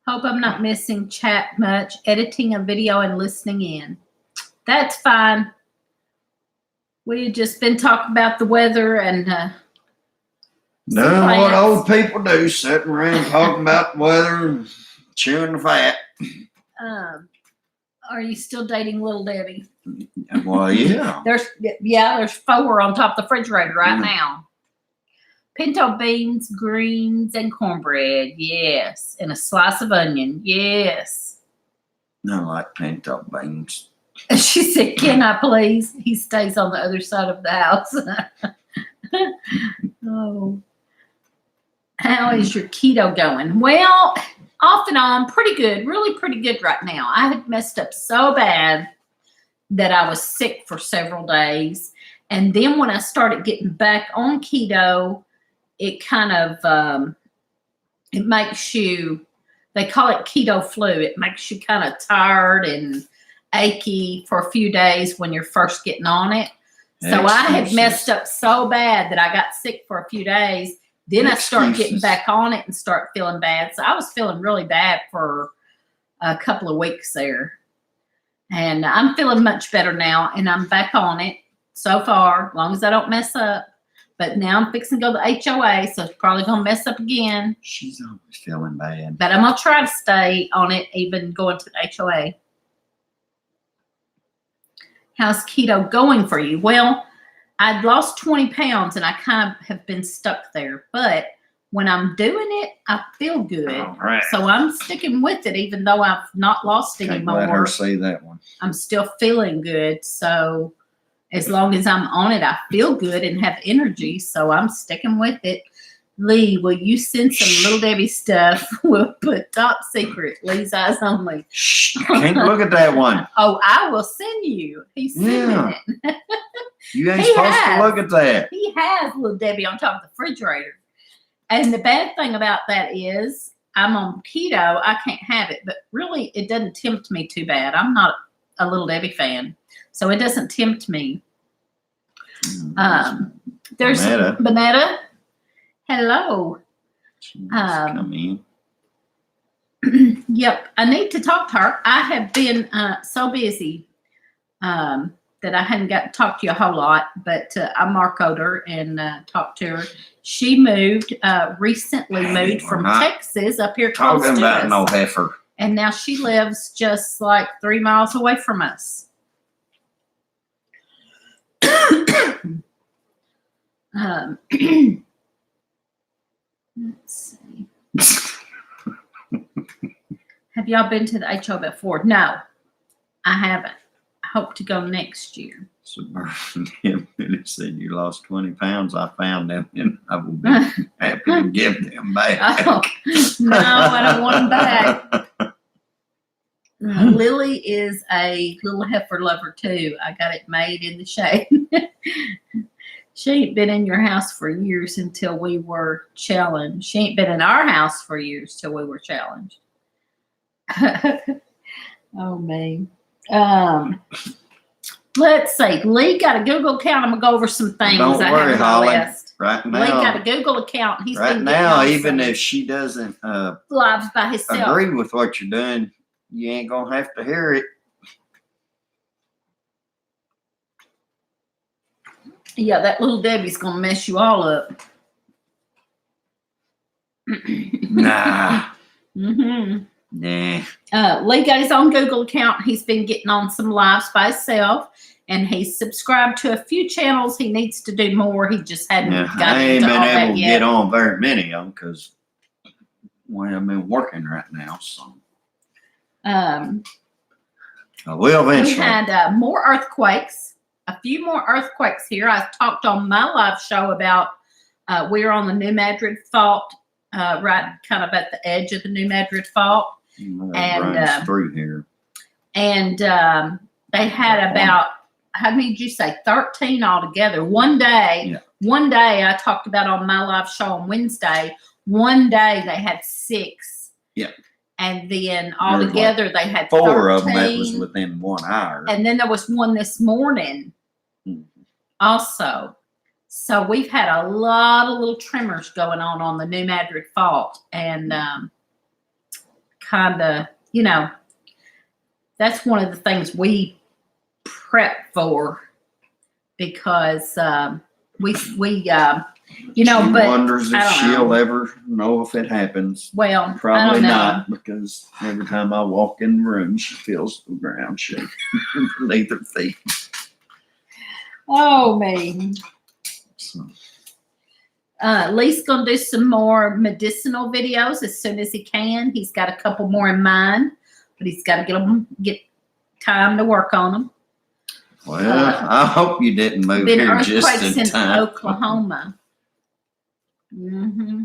Hope I'm not missing chat much. Editing a video and listening in. That's fine. We had just been talking about the weather and Doing what plants. old people do, sitting around talking about the weather and chewing the fat. Are you still dating Little Debbie? Well, yeah. There's 4 on top of the refrigerator right now. Pinto beans, greens, and cornbread. Yes. And a slice of onion. Yes. I like pinto beans. She said, can I please? He stays on the other side of the house. Oh. How is your keto going? Well, off and on, pretty good. Really pretty good right now. I had messed up so bad that I was sick for several days. And then when I started getting back on keto, it kind of, it makes you, they call it keto flu. It makes you kind of tired and achy for a few days when you're first getting on it. So I had messed up so bad that I got sick for a few days. Then I start getting Excuses. back on it and start feeling bad. So I was feeling really bad for a couple of weeks there. And I'm feeling much better now, and I'm back on it so far, as long as I don't mess up. But now I'm fixing to go to HOA, so it's probably going to mess up again. She's always feeling bad. But I'm going to try to stay on it, even going to the HOA. How's keto going for you? Well, I'd lost 20 pounds, and I kind of have been stuck there. But when I'm doing it, I feel good. All right. So I'm sticking with it, even though I've not lost any Can't more. let her say that one. I'm still feeling good. So as long as I'm on it, I feel good and have energy. So I'm sticking with it. Lee, will you send some Little Debbie stuff? We'll put top secret, Lee's eyes only. Shh, can't look at that one. Oh, I will send you. He's sending it. You ain't He supposed has. to look at that. He has Little Debbie on top of the refrigerator. And the bad thing about that is I'm on keto. I can't have it. But really, it doesn't tempt me too bad. I'm not a Little Debbie fan. So it doesn't tempt me. There's Bonetta. Hello. Come in. Yep. I need to talk to her. I have been so busy that I hadn't got to talk to you a whole lot, but I marcoed her and talked to her. She recently moved from Texas up here close talking to about us. no heifer. And now she lives just like 3 miles away from us. Let's see. Have y'all been to the HO before? No, I haven't. I hope to go next year. Suburban It said you lost 20 pounds. I found them and I will be happy to give them back. Oh, no, I don't want them back. Lily is a little heifer lover too. I got it made in the shade. She ain't been in your house for years until we were challenged. She ain't been in our house for years till we were challenged. Oh, man. Let's see. Lee got a Google account. I'm going to go over some things Don't I worry, have on Holly. my list. Right Lee got a now, Google account. He's right been now, getting on even some if she doesn't lives by himself. agree with what you're doing, you ain't gonna have to hear it. Yeah, that Little Debbie's going to mess you all up. Nah. Mm-hmm. Nah. Lee got his own Google account. He's been getting on some lives by himself, and he's subscribed to a few channels. He needs to do more. He just hadn't Yeah, gotten I ain't into all been able that to yet. get on very many of them because I've been working right now. So I will We eventually. had more earthquakes. A few more earthquakes here. I talked on my live show about we're on the New Madrid Fault, right kind of at the edge of the New Madrid Fault. And runs through here. And they had about, how many did you say, 13 altogether. One day I talked about on my live show on Wednesday, one day they had 6. Yeah. And then altogether they had 4 13. of them that was within 1 hour. And then there was one this morning also. So we've had a lot of little tremors going on the New Madrid Fault. And kind of, that's one of the things we prep for because we She but wonders I if don't she'll know. ever know if it happens. Well, I Probably don't know. not, because every time I walk in the room, she feels the ground shake beneath her feet. Oh, man. So, Lee's going to do some more medicinal videos as soon as he can. He's got a couple more in mind, but he's got to get time to work on them. well, I hope you didn't move Been here just earthquakes in in time. Oklahoma. Mm-hmm.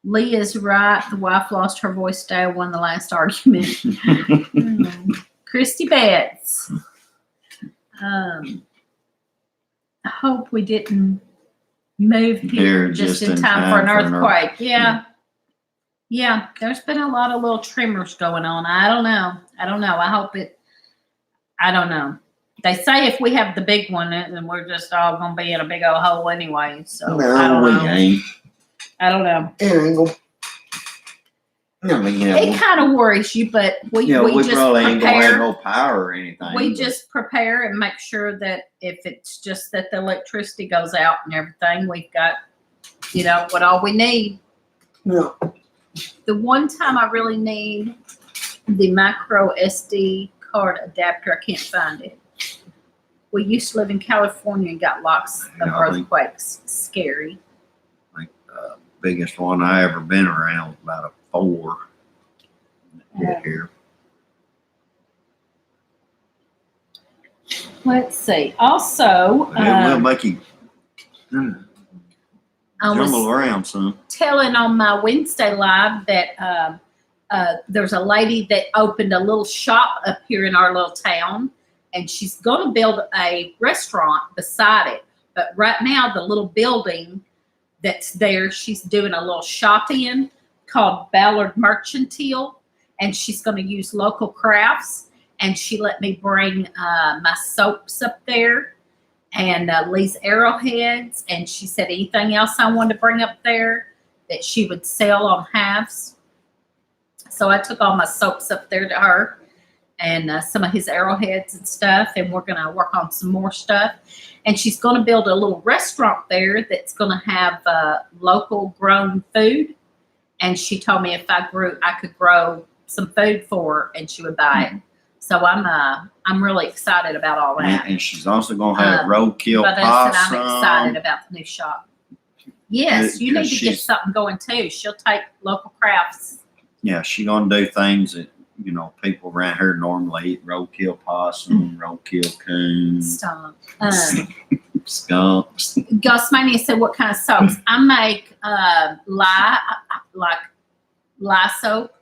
Lee is right. The wife lost her voice today. I won the last argument. Christy Betts. I hope we didn't move here just in time for an earthquake. Yeah, there's been a lot of little tremors going on. I don't know. I hope it. I don't know. They say if we have the big one, then we're just all gonna be in a big old hole anyway. So I No, don't we know. ain't. I don't know. I mean, yeah, It kind of worries you, but we just probably ain't gonna have prepare. no power or anything. We but- just prepare and make sure that if it's just that the electricity goes out and everything, we've got, what all we need. Yeah. The one time I really need the micro SD card adapter, I can't find it. We used to live in California and got lots of Yeah, I think- earthquakes. Scary. Like the biggest one I ever been around was about a 4. Yeah. Here. Let's see. Also, It will make you I was jumble around some. telling on my Wednesday live that there's a lady that opened a little shop up here in our little town, and she's going to build a restaurant beside it. But right now, the little building that's there, she's doing a little shop in called Ballard Mercantile, and she's going to use local crafts. And she let me bring my soaps up there and Lee's arrowheads. And she said anything else I wanted to bring up there that she would sell on halves. So I took all my soaps up there to her and some of his arrowheads and stuff. And we're going to work on some more stuff. And she's going to build a little restaurant there that's going to have local grown food. And she told me if I could grow some food for her and she would buy it. So I'm really excited about all that. And she's also gonna have roadkill But I possum. said I'm excited about the new shop. Yes, you need to get she's- something going too. She'll take local crafts. Yeah, she's gonna do things that people around here normally eat: roadkill possum, roadkill coon, Stop. skunks. Gosmania said, "What kind of soaps?" I make lye soap.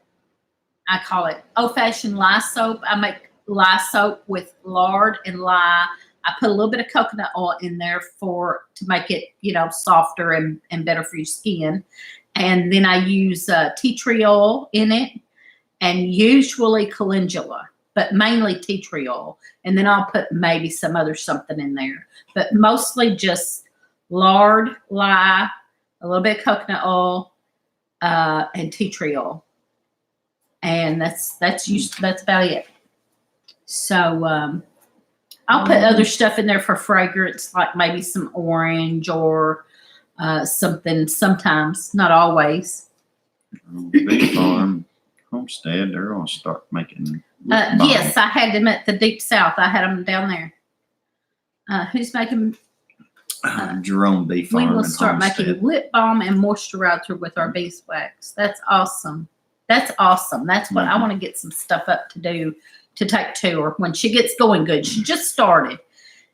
I call it old-fashioned lye soap. I make lye soap with lard and lye. I put a little bit of coconut oil in there to make it, softer and better for your skin. And then I use tea tree oil in it, and usually calendula, but mainly tea tree oil. And then I'll put maybe some other something in there, but mostly just lard, lye, a little bit of coconut oil, and tea tree oil. And that's about it. So I'll put other stuff in there for fragrance, like maybe some orange or something sometimes, not always. Big farm, Homestead, they're gonna start making. lip balm. Yes, I had them at the Deep South. I had them down there. Who's making? Jerome B. We Farm will in start Homestead. making lip balm and moisturizer with our beeswax. That's awesome. That's awesome. That's what I want to get some stuff up to do to take to her when she gets going good. She just started,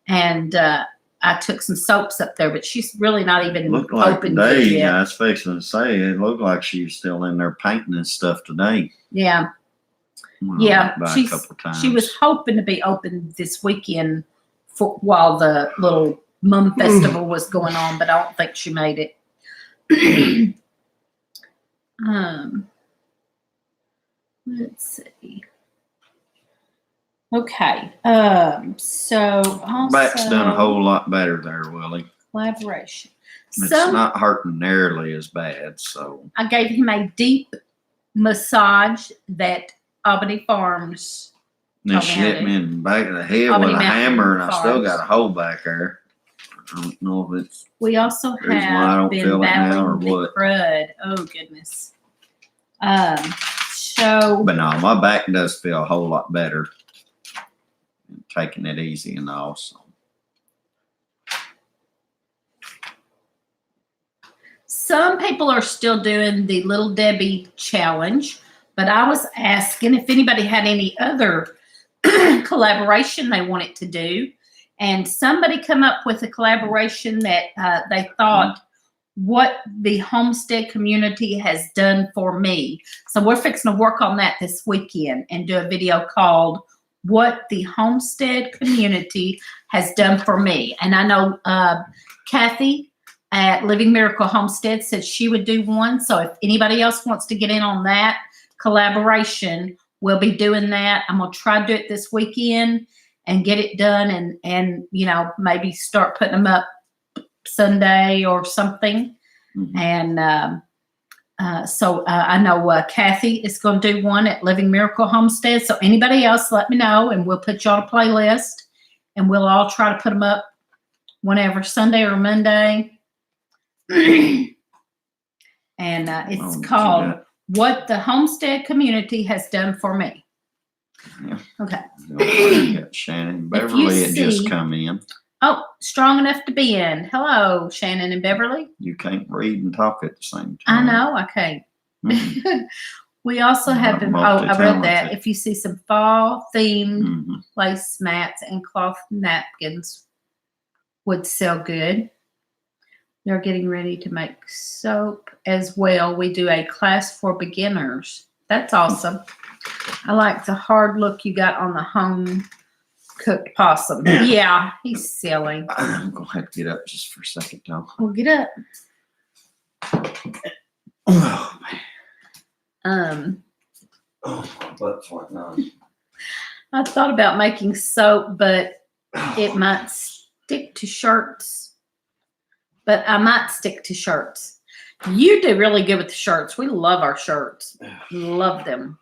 and I took some soaps up there, but she's really not even Looked like open today. yet. I was fixing to say it looked like she was still in there painting and stuff today. Yeah, Went yeah. by a She's couple times. she was hoping to be open this weekend while the little mum festival was going on, but I don't think she made it. Let's see. Okay. So also Back's done a whole lot better there, Willie. collaboration. It's So not hurting nearly as bad. So I gave him a deep massage that Albany Farms. then Told me she how hit to- me in the back of the head Albany with a Mountain hammer, and I still Farms. got a hole back there. I don't know if it's We also Reason why I have don't been feel it now or battling the what. crud. Oh goodness. So But no, my back does feel a whole lot better. Taking it easy and all. So. some people are still doing the Little Debbie challenge, but I was asking if anybody had any other collaboration they wanted to do. And somebody come up with a collaboration that they thought what the Homestead Community has done for me. So we're fixing to work on that this weekend and do a video called What the Homestead Community Has Done for Me. And I know Kathy at Living Miracle Homestead said she would do one. So if anybody else wants to get in on that collaboration, we'll be doing that. I'm going to try to do it this weekend and get it done and maybe start putting them up Sunday or something. Mhm. And so I know Kathy is going to do one at Living Miracle Homestead. So anybody else, let me know, and we'll put you on a playlist, and we'll all try to put them up whenever, Sunday or Monday. And it's called What the Homestead Community Has Done for Me. Yeah. Okay. You got Shannon Beverly had just come in. Oh, strong enough to be in. Hello, Shannon and Beverly. You can't read and talk at the same I time. know. Okay. Mhm. We also have been. Oh, I read that. If you see some fall themed Mhm. placemats and cloth napkins would sell good. They're getting ready to make soap as well. We do a class for beginners. That's awesome. I like the hard look you got on the home cooked possum. Yeah, he's silly. I'm going to have to get up just for a second, though. Well, get up. Oh, man. Um, My butt's like no. I thought about making soap, but it might stick to shirts. But I might stick to shirts. You do really good with the shirts. We love our shirts. Love them.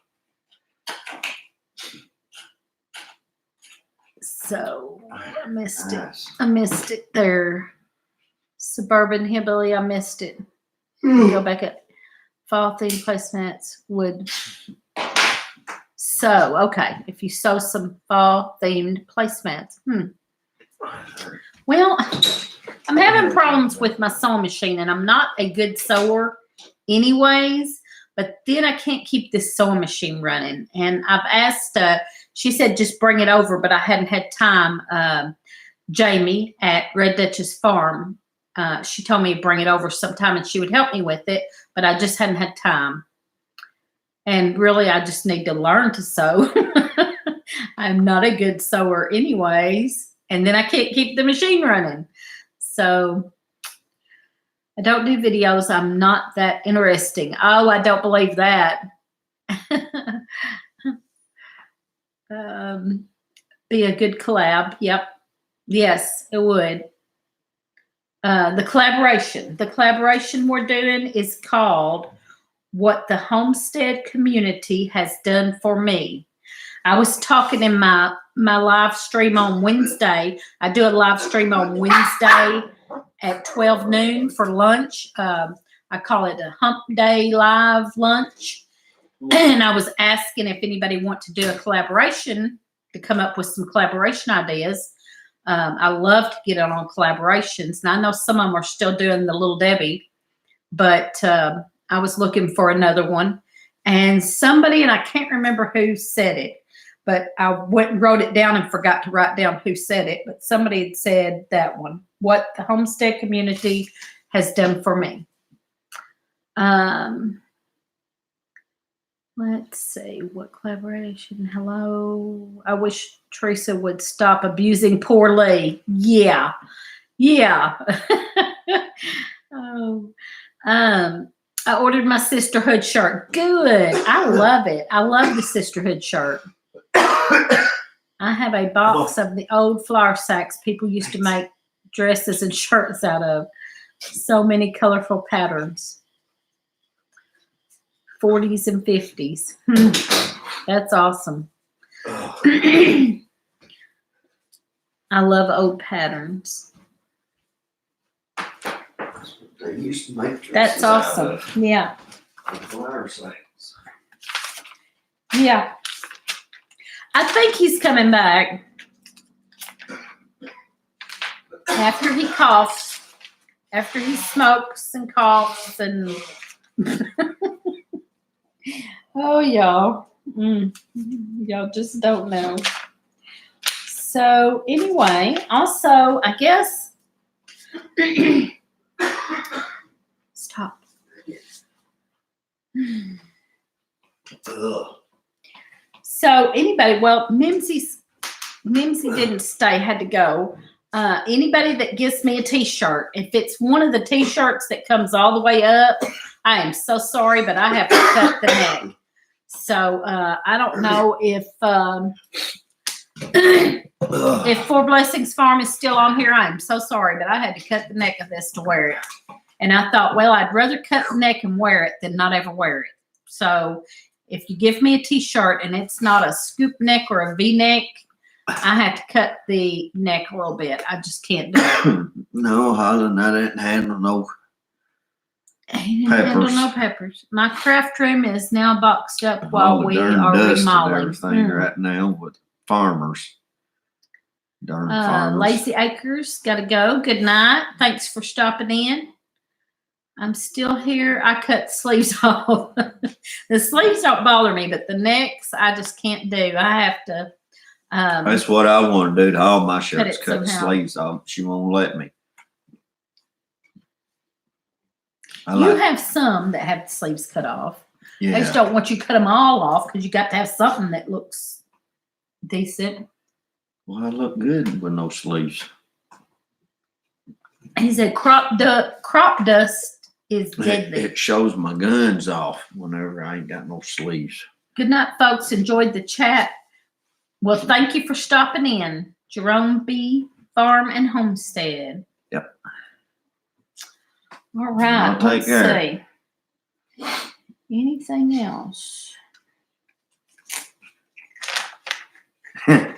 So I missed it. I missed it there. Suburban Hillbilly, I missed it. Go back up. Fall themed placemats would. So, okay. If you sew some fall themed placemats. Well, I'm having problems with my sewing machine, and I'm not a good sewer anyways, but then I can't keep this sewing machine running. And I've asked, she said just bring it over, but I hadn't had time. Jamie at Red Duchess Farm, she told me to bring it over sometime and she would help me with it, but I just hadn't had time. And really, I just need to learn to sew. I'm not a good sewer anyways, and then I can't keep the machine running. So I don't do videos. I'm not that interesting. Oh, I don't believe that. Be a good collab. Yep. Yes, it would. The collaboration we're doing is called What the Homestead Community Has Done for Me. I was talking in my live stream on Wednesday. I do a live stream on Wednesday at 12 noon for lunch. I call it a hump day live lunch. And I was asking if anybody want to do a collaboration, to come up with some collaboration ideas. I love to get on collaborations. And I know some of them are still doing the Little Debbie, but I was looking for another one. And somebody, and I can't remember who said it, but I went and wrote it down and forgot to write down who said it. But somebody had said that one, What the Homestead Community Has Done for Me. Let's see, what collaboration? Hello. I wish Teresa would stop abusing poor Lee. Yeah. I ordered my sisterhood shirt. Good. I love it. I love the sisterhood shirt. I have a box of the old flour sacks people used to make dresses and shirts out of. So many colorful patterns. 40s and 50s. That's awesome. I love old patterns. They used to make That's awesome. Yeah. Flower sacks. Yeah. I think he's coming back after he coughs, after he smokes and coughs and oh, y'all. Y'all just don't know. So anyway, also, I guess stop. Ugh. So anybody, well, Mimsy didn't stay, had to go. Anybody that gives me a t-shirt, if it's one of the t-shirts that comes all the way up, I am so sorry, but I have to cut the neck. So I don't know if If Four Blessings Farm is still on here, I'm so sorry, but I had to cut the neck of this to wear it. And I thought, well, I'd rather cut the neck and wear it than not ever wear it. So if you give me a t-shirt and it's not a scoop neck or a V-neck, I have to cut the neck a little bit. I just can't do it. No, Holland, I didn't handle no He didn't handle peppers. no peppers. My craft room is now boxed up All while the we darn are dust and remodeling. everything right now with farmers. Darn farmers. Lazy Acres, gotta go. Good night. Thanks for stopping in. I'm still here. I cut sleeves off. The sleeves don't bother me, but the necks I just can't do. I have to. That's what I want to do to all my shirts. it Cut the somehow. sleeves off. She won't let me. I You like, have some that have the sleeves cut off. I yeah. just don't want you to cut them all off because you got to have something that looks decent. Well, I look good with no sleeves. He said crop dust is deadly. It shows my guns off whenever I ain't got no sleeves. Good night, folks. Enjoyed the chat. Well, thank you for stopping in. Jerome B. Farm and Homestead. Yep. All right. Well, take Let's see. Anything else? I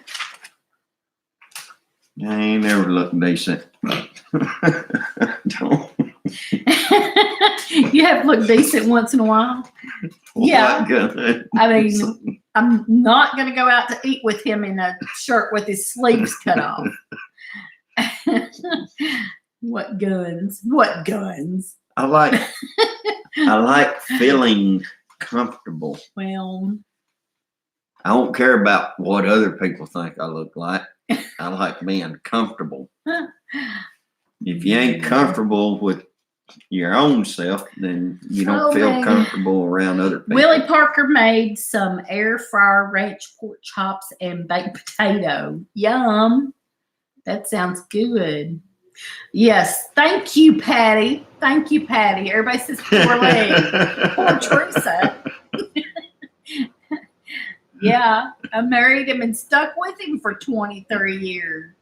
ain't never looked decent. Don't. You have to look decent once in a while. Yeah. Good. I mean, I'm not going to go out to eat with him in a shirt with his sleeves cut off. What guns? What guns? I like feeling comfortable. Well, I don't care about what other people think I look like. I like being comfortable. If you ain't comfortable with your own self, then you don't feel baby. comfortable around other people. Willie Parker made some air fryer ranch pork chops and baked potato. Yum. That sounds good. Yes. Thank you, Patty. Thank you, Patty. Everybody says poor leg. Poor Teresa. Yeah. I married him and stuck with him for 23 years.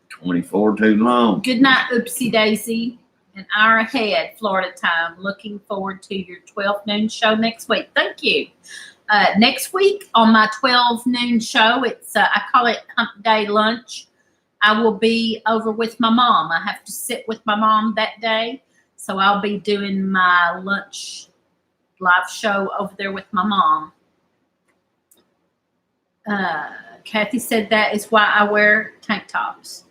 24 too long. Good night, Oopsie Daisy. An hour ahead, Florida time. Looking forward to your 12 noon show next week. Thank you. Next week on my 12 noon show, it's I call it Hump Day Lunch. I will be over with my mom. I have to sit with my mom that day. So I'll be doing my lunch live show over there with my mom. Kathy said that is why I wear tank tops.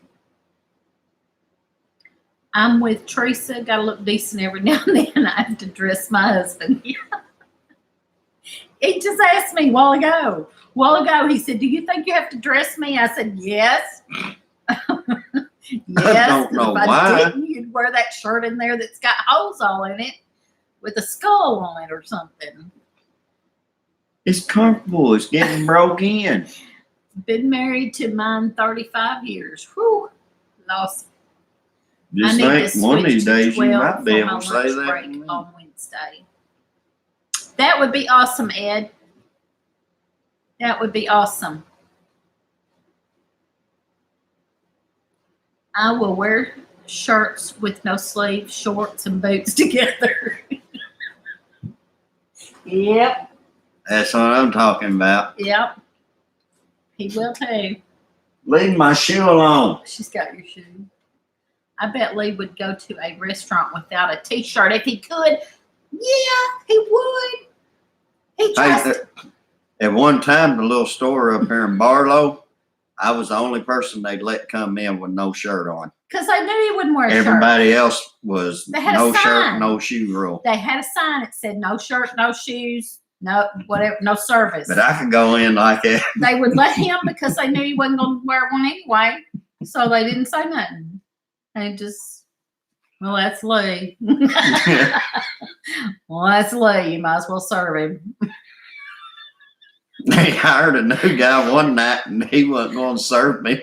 I'm with Teresa. Got to look decent every now and then. I have to dress my husband. He just asked me a while ago. He said, "Do you think you have to dress me?" I said, "Yes." Yes. don't know if why. I didn't, you'd wear that shirt in there that's got holes all in it with a skull on it or something. It's comfortable. It's getting broke in. Been married to mine 35 years. Whew. Lost. Just I need think to one of switch these to days you 12 might be for able my to say lunch that. break on Wednesday. That would be awesome, Ed. That would be awesome. I will wear shirts with no sleeves, shorts, and boots together. Yep. That's what I'm talking about. Yep. He will too. Leave my shoe alone. She's got your shoe. I bet Lee would go to a restaurant without a t-shirt if he could. Yeah, he would. He tries Hey, at one time, the little store up here in Barlow, I was the only person they'd let come in with no shirt on. because I knew he wouldn't wear a shirt. Everybody else was They had a no shirt, sign. no shoe rule. They had a sign that said no shirt, no shoes, no whatever, no service. But I could go in like that. They would let him because they knew he wasn't going to wear one anyway. So they didn't say nothing. They just, well, that's Lee. Well, that's Lee. You might as well serve him. They hired a new guy one night and he wasn't going to serve me,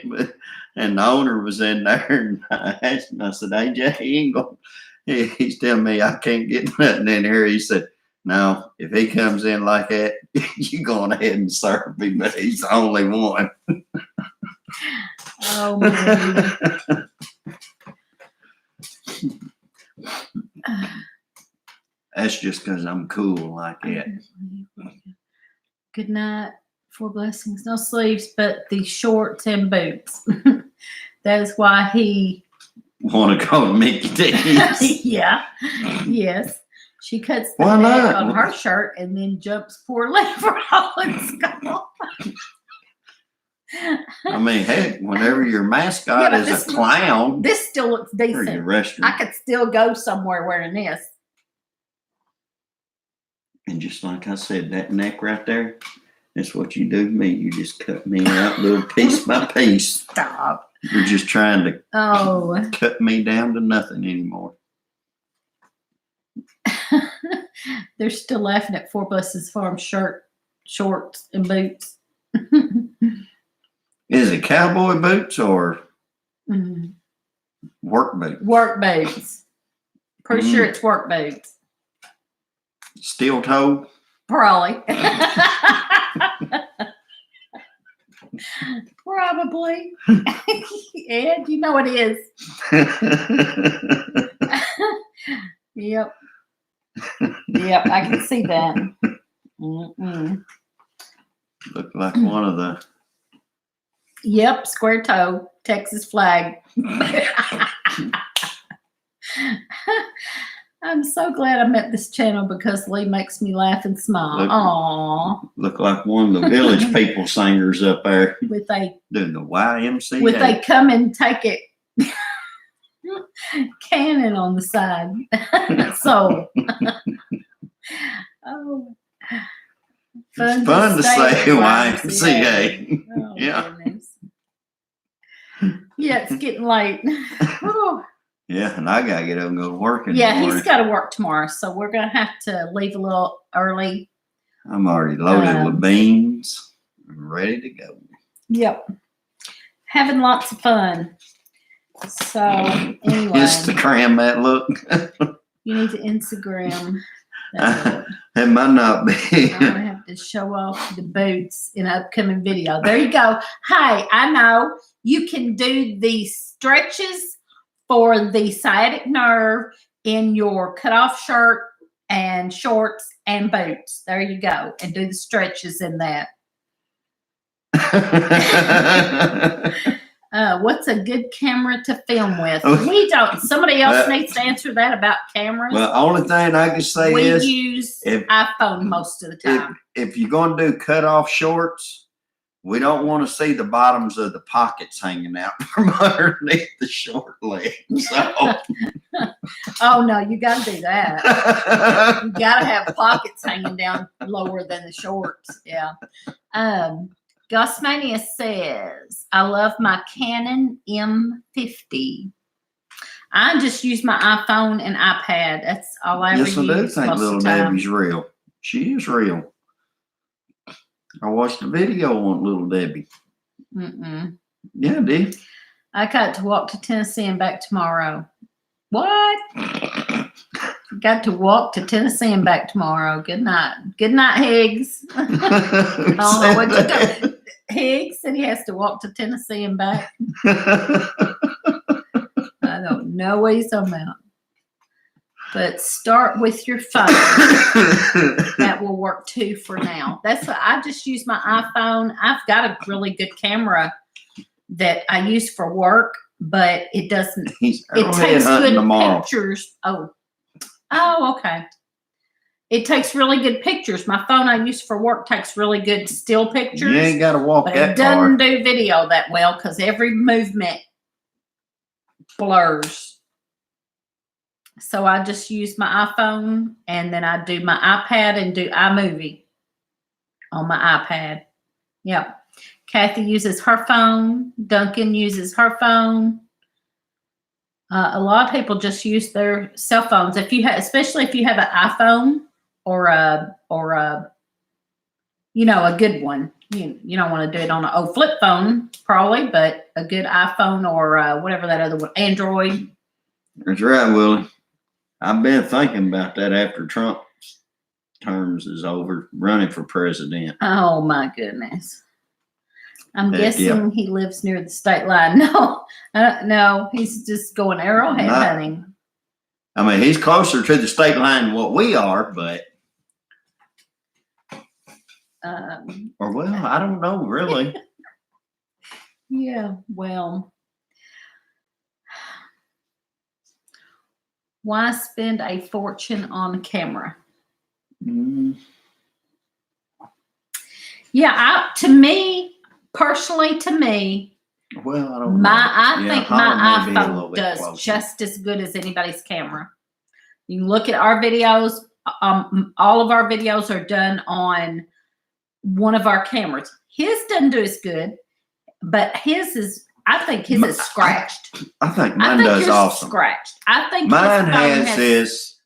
and the owner was in there, and I asked him, I said, "AJ, he ain't going." He's telling me I can't get nothing in here. He said, No, if he comes in like that, you going ahead and serve me, but he's the only one. Oh, man. That's just because I'm cool like that. Good night. 4 blessings. No sleeves, but the shorts and boots. That is why he. Want to go to Mickey D's? Yeah. Yes. She cuts the Why neck not? on her shirt and then jumps poor for Holland's skull. I mean, heck, whenever your mascot Yeah, is a clown, This still looks or your decent. restaurant, I could still go somewhere wearing this. and just like I said, that neck right there, that's what you do to me. You just cut me out little piece by piece. Stop. You're just trying to Oh. cut me down to nothing anymore. They're still laughing at 4 Buses Farm shirt, shorts, and boots. Is it cowboy boots or Mhm. work boots? Work boots. Pretty sure it's work boots. Steel toe? Probably. Probably. Ed, you know it is. Yep. Yep, I can see that. Mm-mm. Look like one of the. Yep, square toe, Texas flag. I'm so glad I'm at this channel because Lee makes me laugh and smile. Look. Aww. Look like one of the Village People singers up there With a doing the YMCA. with a come and take it cannon on the side. So oh, It's fun to say at YMCA. Oh, Yeah. goodness. Yeah, it's getting late. Whew. Yeah, and I gotta get up and go to work in the Yeah, morning. he's got to work tomorrow, so we're gonna have to leave a little early. I'm already loaded with beans. I'm ready to go. Yep, having lots of fun. So anyway, Instagram that look. you need to Instagram that. That might not be. I'm gonna have to show off the boots in an upcoming video. There you go. Hey, I know you can do the stretches for the sciatic nerve in your cutoff shirt and shorts and boots. There you go. And do the stretches in that. What's a good camera to film with? We don't. Somebody else needs to answer that about cameras. Well, only thing I can say We is use iPhone most of the time. if you're going to do cut off shorts, we don't want to see the bottoms of the pockets hanging out from underneath the short legs. So. Oh no, you got to do that. You got to have pockets hanging down lower than the shorts. Yeah. Gosmania says, I love my Canon M50. I just use my iPhone and iPad. That's all I ever Yes, I use. do think most little of the time. Debbie's real. She is real. I watched a video on little Debbie. Mm-mm. Yeah, I did. I got to walk to Tennessee and back tomorrow. What? Got to walk to Tennessee and back tomorrow. Good night. Good night, Higgs. I don't know what you got. Higgs said he has to walk to Tennessee and back. I don't know what he's talking about. But start with your phone. That will work too for now. That's what I just use my iPhone. I've got a really good camera that I use for work, but it doesn't. It takes good pictures. Oh, okay. It takes really good pictures. My phone I use for work takes really good still pictures. You ain't got to walk but that it doesn't far. do video that well because every movement blurs. So I just use my iPhone and then I do my iPad and do iMovie on my iPad. Yep. Kathy uses her phone. Duncan uses her phone. A lot of people just use their cell phones. If you have, especially if you have an iPhone or a a good one. You don't want to do it on an old flip phone, probably, but a good iPhone or whatever that other one, Android. That's right, Willie. I've been thinking about that after Trump terms is over, running for president. Oh my goodness. I'm Heck, guessing he lives near the state line. No, he's just going arrowhead Not- hunting. I mean, he's closer to the state line than what we are, but, or well, I don't know, really. Yeah, well, why spend a fortune on a camera? Yeah, to me, personally, Well, I don't know. I Yeah, think Holland my may be a little iPhone bit does closer. just as good as anybody's camera. You can look at our videos. All of our videos are done on one of our cameras. His doesn't do as good, but I think his is scratched. I think I mine think does yours awesome. is scratched. I think Mine his phone has this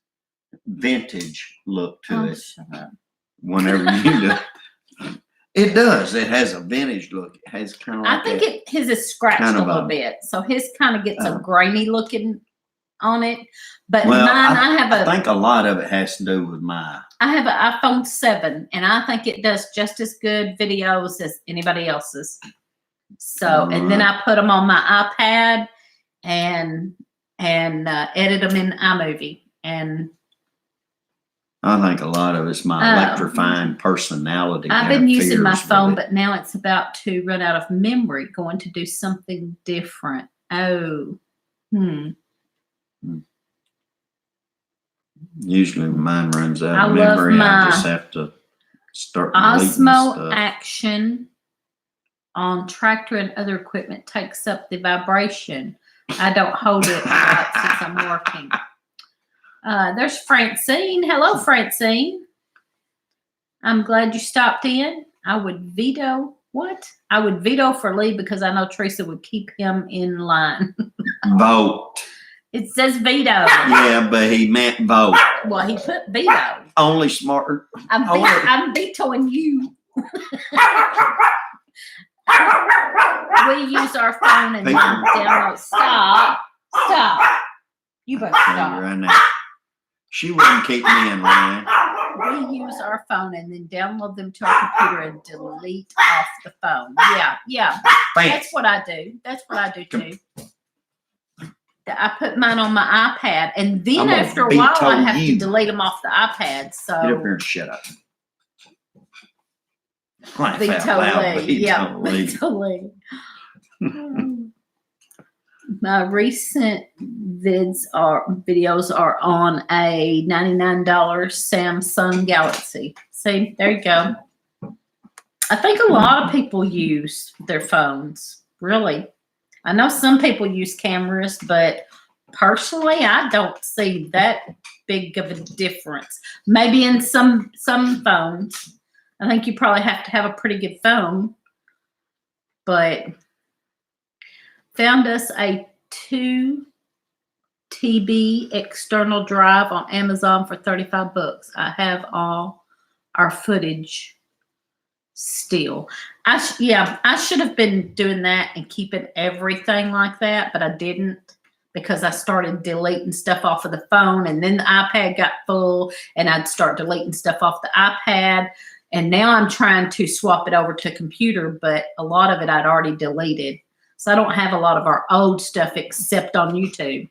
vintage look to Oh, it. shut up. Whenever you do, it does. It has a vintage look. It has kind of like I think his is scratched kind a of little a- bit, so his kind of gets a Oh. grainy looking on it. But Well, mine, I think a lot of it has to do with I have an iPhone 7, and I think it does just as good videos as anybody else's. So, and then I put them on my iPad and edit them in iMovie. And I think a lot of it's my electrifying personality. I've been using my interferes with phone, it. but now it's about to run out of memory, going to do something different. Oh, Usually when mine runs out I of love memory, my I just have to start deleting Osmo stuff. action on tractor and other equipment takes up the vibration. I don't hold it since I'm working. There's Francine. Hello, Francine. I'm glad you stopped in. I would veto for Lee because I know Teresa would keep him in line. Vote. It says veto. Yeah, but he meant vote. Well, he put veto. Only smart. I'm vetoing you. We use our phone and then download. Stop. You better stop. Right now. She wouldn't keep me in line. We use our phone and then download them to our computer and delete off the phone. Yeah. That's what I do too. I put mine on my iPad, and then after a while, I have to delete them off the iPad. So get up here and shut up. Veto Lee. My recent videos are on a $99 Samsung Galaxy. See, there you go. I think a lot of people use their phones. Really, I know some people use cameras, but personally, I don't see that big of a difference. Maybe in some phones. I think you probably have to have a pretty good phone, but found us a 2 TB external drive on Amazon for $35. I have all our footage still. I should have been doing that and keeping everything like that, but I didn't because I started deleting stuff off of the phone, and then the iPad got full, and I'd start deleting stuff off the iPad. And now I'm trying to swap it over to a computer, but a lot of it I'd already deleted. So I don't have a lot of our old stuff except on YouTube.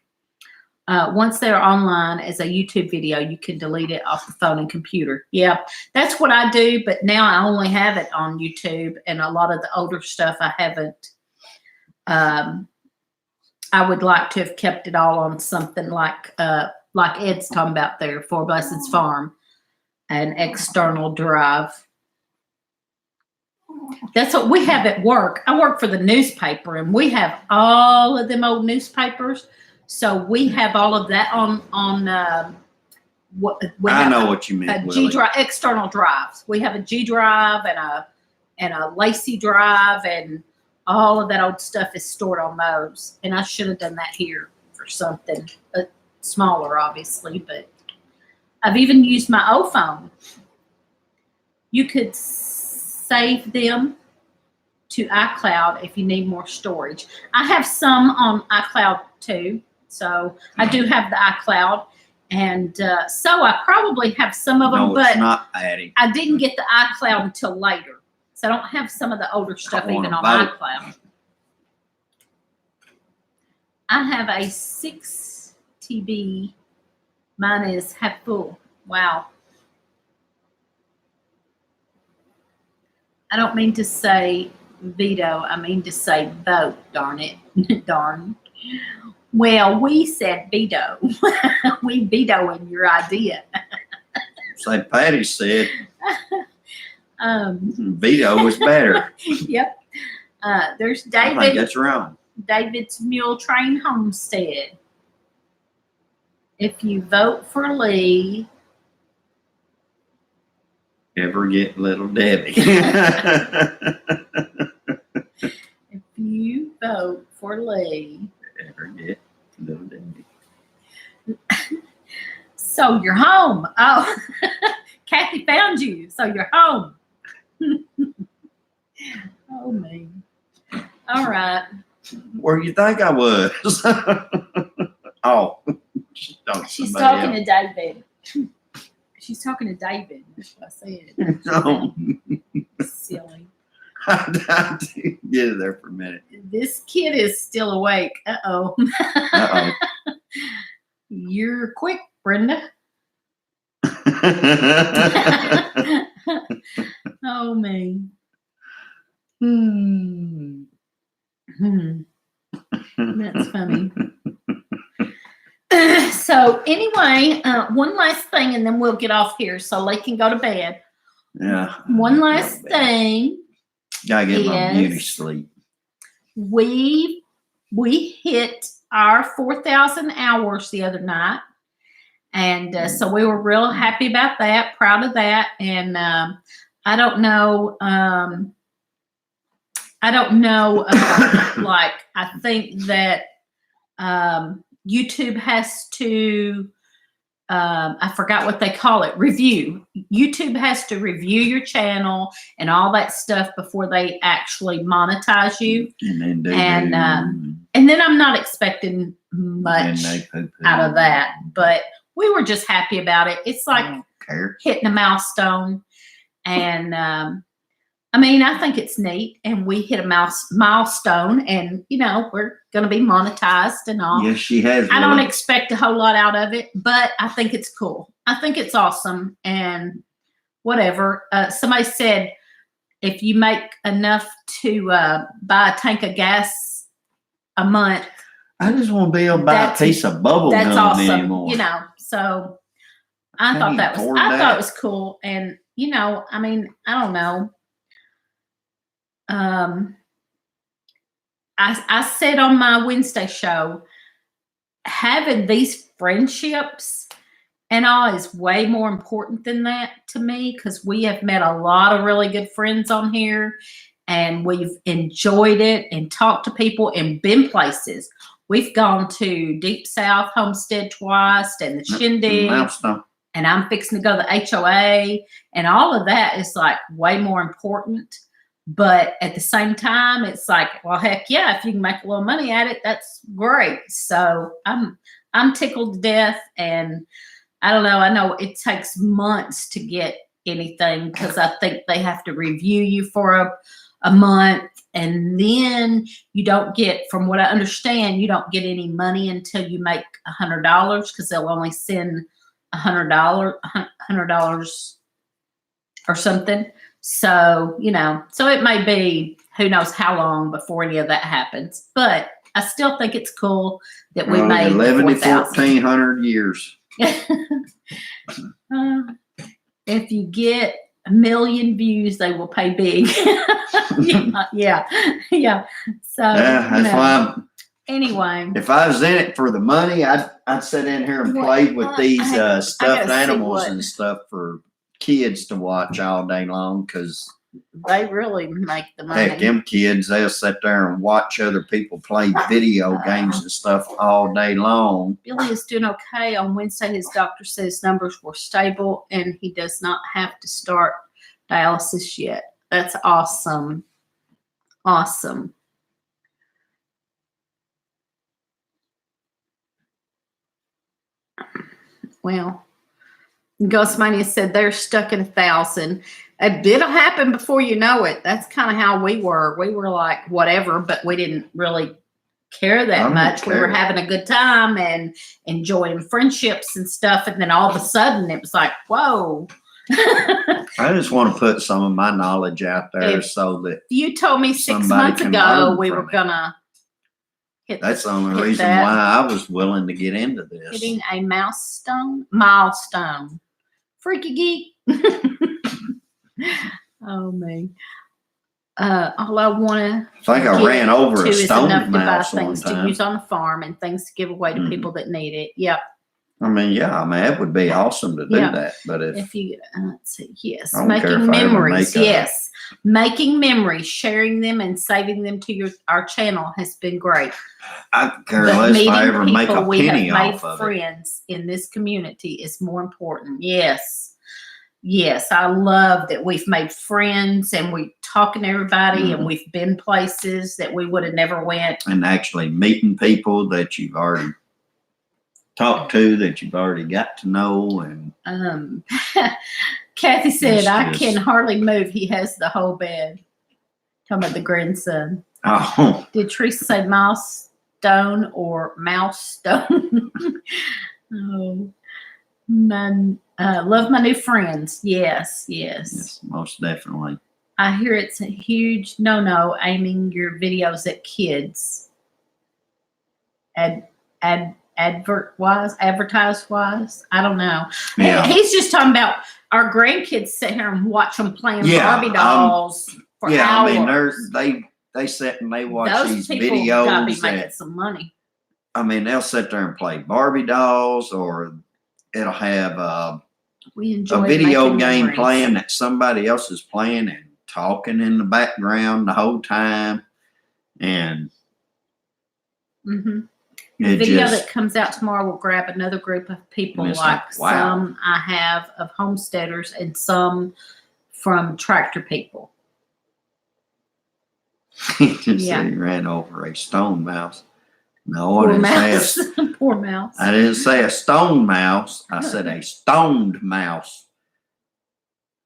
Once they're online as a YouTube video, you can delete it off the phone and computer. Yeah, that's what I do, but now I only have it on YouTube, and a lot of the older stuff I haven't. I would like to have kept it all on something like Ed's talking about there, Four Blessings Farm. An external drive. That's what we have at work. I work for the newspaper, and we have all of them old newspapers. So we have all of that on what we I have know what you mean. a G drive, external drives. We have a G drive and a Lacey drive, and all of that old stuff is stored on those. And I should have done that here for something smaller, obviously, but. I've even used my old phone. You could save them to iCloud if you need more storage. I have some on iCloud too. So I do have the iCloud, And so I probably have some of them, No, but it's not Patty. I didn't get the iCloud until later. So I don't have some of the older stuff I wanna even on vote. iCloud. I have a 6 TB. Mine is half full. Wow. I don't mean to say veto. I mean to say vote, darn it. Darn. Well, we said veto. We vetoing your idea. Say Patty said Um, veto was better. Yep. There's I think David. that's wrong. David's Mule Train Homestead. If you vote for Lee, Ever get little Debbie? if you vote for Lee, Ever get little Debbie? so you're home. Oh, Kathy found you. So you're home. Oh, me. All right. Where you think I was? Oh, she's She's talking to David. She's talking to David. That's what I said. No. Silly. I did get it there for a minute. This kid is still awake. Uh-oh. Uh-oh. You're quick, Brenda. Oh, me. That's funny. So anyway, one last thing, and then we'll get off here so they can go to bed. Yeah. One last thing. Gotta get my beauty is sleep. We hit our 4,000 hours the other night, and so we were real happy about that, proud of that. And I don't know. Like, I think that YouTube has to, I forgot what they call it, review. YouTube has to review your channel and all that stuff before they actually monetize you. And then And then I'm not expecting much out of that, but we were just happy about it. It's like hitting a milestone. And I mean, I think it's neat, and we hit a milestone, and we're going to be monetized and all. Yes, she has. I don't expect a whole lot out of it, but I think it's cool. I think it's awesome, and whatever. Somebody said if you make enough to buy a tank of gas a month, I just want to be able to buy a piece of bubble that's gum awesome. anymore. So I thought it was cool, and I mean, I don't know. I said on my Wednesday show, having these friendships and all is way more important than that to me, because we have met a lot of really good friends on here, and we've enjoyed it and talked to people and been places. We've gone to Deep South Homestead twice and the Shindig, and I'm fixing to go to the HOA, and all of that is like way more important. But at the same time, it's like, well, heck yeah, if you can make a little money at it, that's great. So I'm tickled to death, and I don't know. I know it takes months to get anything, because I think they have to review you for a month, and then you don't get, from what I understand, you don't get any money until you make $100, because they'll only send $100 or something. So, so it may be, who knows how long before any of that happens, but I still think it's cool that we made 11 to 4,000. 1,400 years. If you get 1 million views, they will pay big. Yeah. So, That's why anyway. if I was in it for the money, I'd sit in here and play with these stuffed animals and stuff for kids to watch all day long, because they really make the money. Heck, them kids, they'll sit there and watch other people play video games and stuff all day long. Billy is doing okay. On Wednesday, his doctor says numbers were stable, and he does not have to start dialysis yet. That's awesome. Awesome. Well, Ghostmania said they're stuck in 1,000. It'll happen before you know it. That's kind of how we were. We were like, whatever, but we didn't really care that much. We were having a good time and enjoying friendships and stuff. And then all of a sudden it was like, whoa. I just want to put some of my knowledge out there so that you told me 6 somebody months can ago learn we from were it. gonna hit That's the only hit reason that. why I was willing to get into this. Hitting a milestone. Freaky geek. Oh man. All I want to I think I ran over a is enough stone to buy mouse one things to time. use on the farm and things to give away to people that need it. Yep. I mean, yeah, I mean, it would be awesome to do Yeah. that, but If you let's see, yes, I don't care making if I ever memories, make a- yes, making memories, sharing them and saving them to our channel has been great. I don't care But less if I meeting ever make a people we have penny made off of it. friends in this community is more important. Yes, yes, I love that we've made friends and we talking to everybody and we've been places that we would have never went. And actually meeting people that you've already talked to, that you've already got to know, and Kathy said, It's I just- can hardly move. He has the whole bed. Talking about the grandson. oh, Did Teresa say milestone or mouse stone? Oh, love my new friends. Yes, yes. yes, most definitely. I hear it's a huge no-no aiming your videos at kids. Advertise wise. I don't know. Yeah. He's just talking about our grandkids sit here and watch them playing Yeah, Barbie dolls for Yeah, hours. I mean, they sit and they watch Those these people gotta be videos. making some money. I mean, they'll sit there and play Barbie dolls, or it'll have We enjoy a video making game memories. playing that somebody else is playing and talking in the background the whole time. And Mm-hmm. The it video just, that comes out tomorrow will grab another group of people, And it's like like, wow. some I have of homesteaders and some from tractor people. he just Yeah. said he ran over a stone mouse. No, Poor I didn't mouse. say Poor mouse. I didn't say a stone mouse. I said a stoned mouse.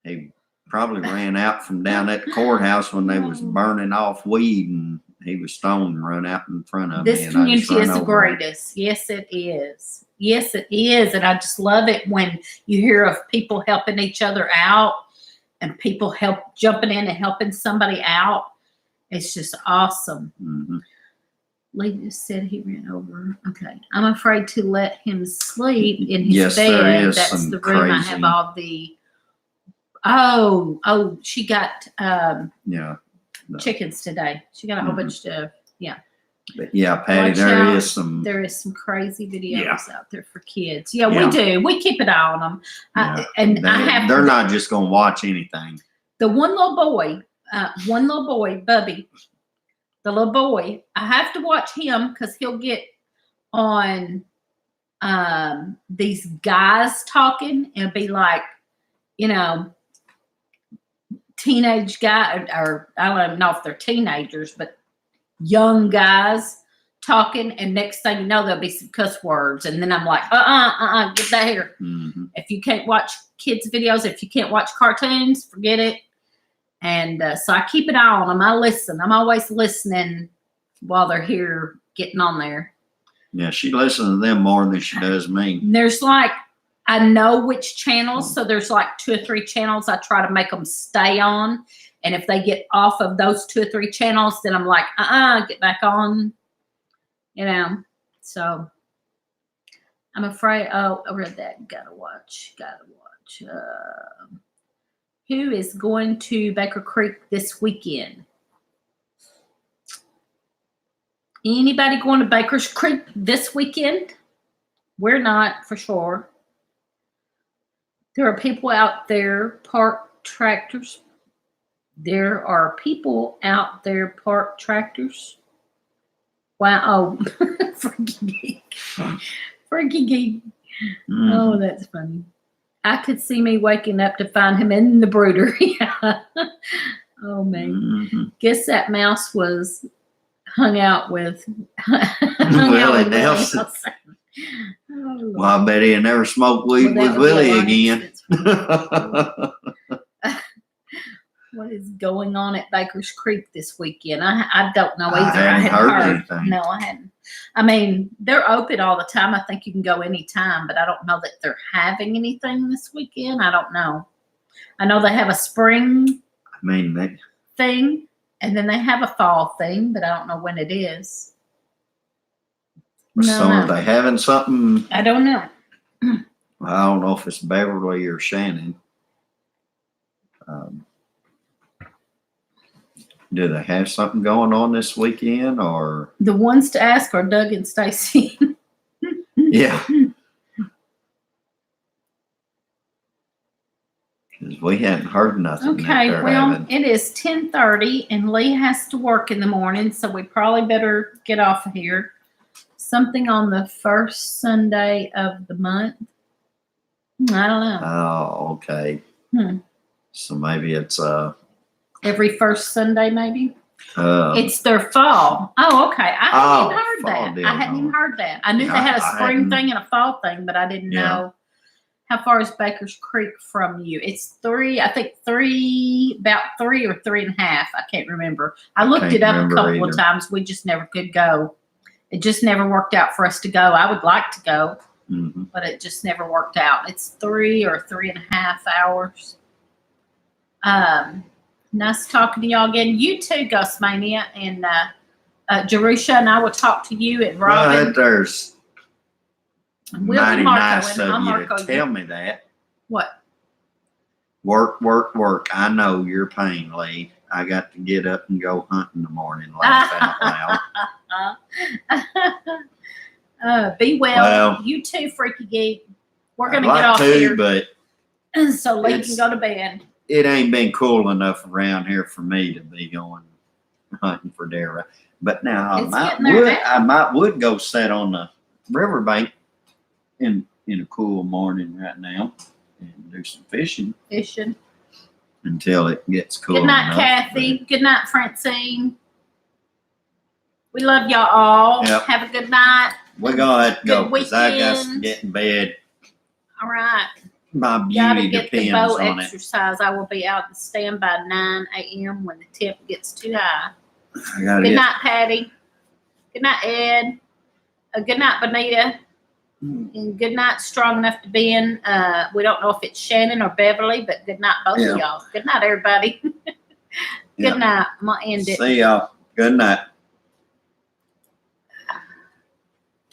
He probably ran out from down at the courthouse when they was burning off weed, and he was stoned and run out in front of me. This and I just community is run the over him. greatest. Yes, it is. Yes, it is. And I just love it when you hear of people helping each other out and people jumping in and helping somebody out. It's just awesome. Mhm. Lee just said he ran over. Okay. I'm afraid to let him sleep in his Yes, bed. there is That's some the room I crazy- have all the she got Yeah. No. chickens today. She got a whole Mhm. bunch of But yeah, Patty, Watch there out. is some. there is some crazy videos Yeah. out there for kids. Yeah, Yeah. we do. We keep an eye on them. Yeah, They're they're not just going to watch anything. the one little boy, Bubby, the little boy, I have to watch him because he'll get on these guys talking and be like, teenage guy, or I don't even know if they're teenagers, but young guys talking, and next thing you know, there'll be some cuss words, and then I'm like, get that here. Mhm. If you can't watch kids' videos, if you can't watch cartoons, forget it. And so I keep an eye on them. I listen. I'm always listening while they're here getting on there. Yeah, she listens to them more than she does me. And there's like, I know which channels. So there's like 2 or 3 channels I try to make them stay on. And if they get off of those 2 or 3 channels, then I'm like, get back on. So I'm afraid. Oh, I read that. Gotta watch. Who is going to Baker Creek this weekend? Anybody going to Baker's Creek this weekend? We're not, for sure. There are people out there parked tractors. There are people out there parked tractors. Wow. Oh, Frankie Geek. Mhm. Oh, that's funny. I could see me waking up to find him in the brooder. Yeah. Oh, man. Mhm. Guess that mouse was hung out with Willie Nelson. Oh, Lord. Well, I bet he'll never smoke weed Well, that with would be a Willie lot again. expensive. What is going on at Baker's Creek this weekend? I don't know I either. hadn't heard anything. No, I hadn't. I mean, they're open all the time. I think you can go anytime, but I don't know that they're having anything this weekend. I don't know. I know they have a spring I mean, thing, and then they have a fall thing, but I don't know when it is. so are they having something? I don't know. I don't know if it's Beverly or Shannon. Do they have something going on this weekend, or? The ones to ask are Doug and Stacy. Yeah. Because we hadn't heard nothing. that Okay, they're well, having. it is 10:30 and Lee has to work in the morning, so we probably better get off of here. Something on the first Sunday of the month. I don't know. Oh, okay. So maybe it's Every first Sunday, maybe. uh It's their fall. Oh, okay. I hadn't even heard fall that. deal, I hadn't even no. heard that. I knew Yeah, they had a I spring hadn't. thing and a fall thing, but I didn't Yeah. know. How far is Baker's Creek from you? It's about 3 or 3.5. I can't remember. I looked can't it up a remember couple of either. times. We just never could go. It just never worked out for us to go. I would like to go, mhm. but it just never worked out. It's 3 or 3.5 hours. Nice talking to y'all again. You too, Gus Mania, and Jerusha, and I will talk to you and Robin. Well, there's We'll mighty be Marco, nice and I'll of you Marco to you. tell me that. What? Work, work, work. I know your pain, Lee. I got to get up and go hunt in the morning, laughing out loud. Be well. You too, Freaky Geek. We're going to get off here. But So Lee can it's- go to bed. it ain't been cool enough around here for me to be going hunting for deer. But now It's getting there now. I might would go sit on the riverbank in a cool morning right now and do some fishing Fishing. until it gets cool. Good night, enough. Kathy. Good night, Francine. We love y'all all. Yep. Have a good night. But we're gonna have to go Good because I got to weekend. get in bed. All right. My Gotta beauty get the depends bow on it. exercise. I will be out and stand by 9 a.m. when the temp gets too high. I gotta Good get. night, Patty. Good night, Ed. Good night, Bonita. And good night, Strong Enough to Be In. We don't know if it's Shannon or Beverly, but good night, both Yeah. of y'all. Good night, everybody. Good Yeah. night. I'm going to end it. See y'all. Good night.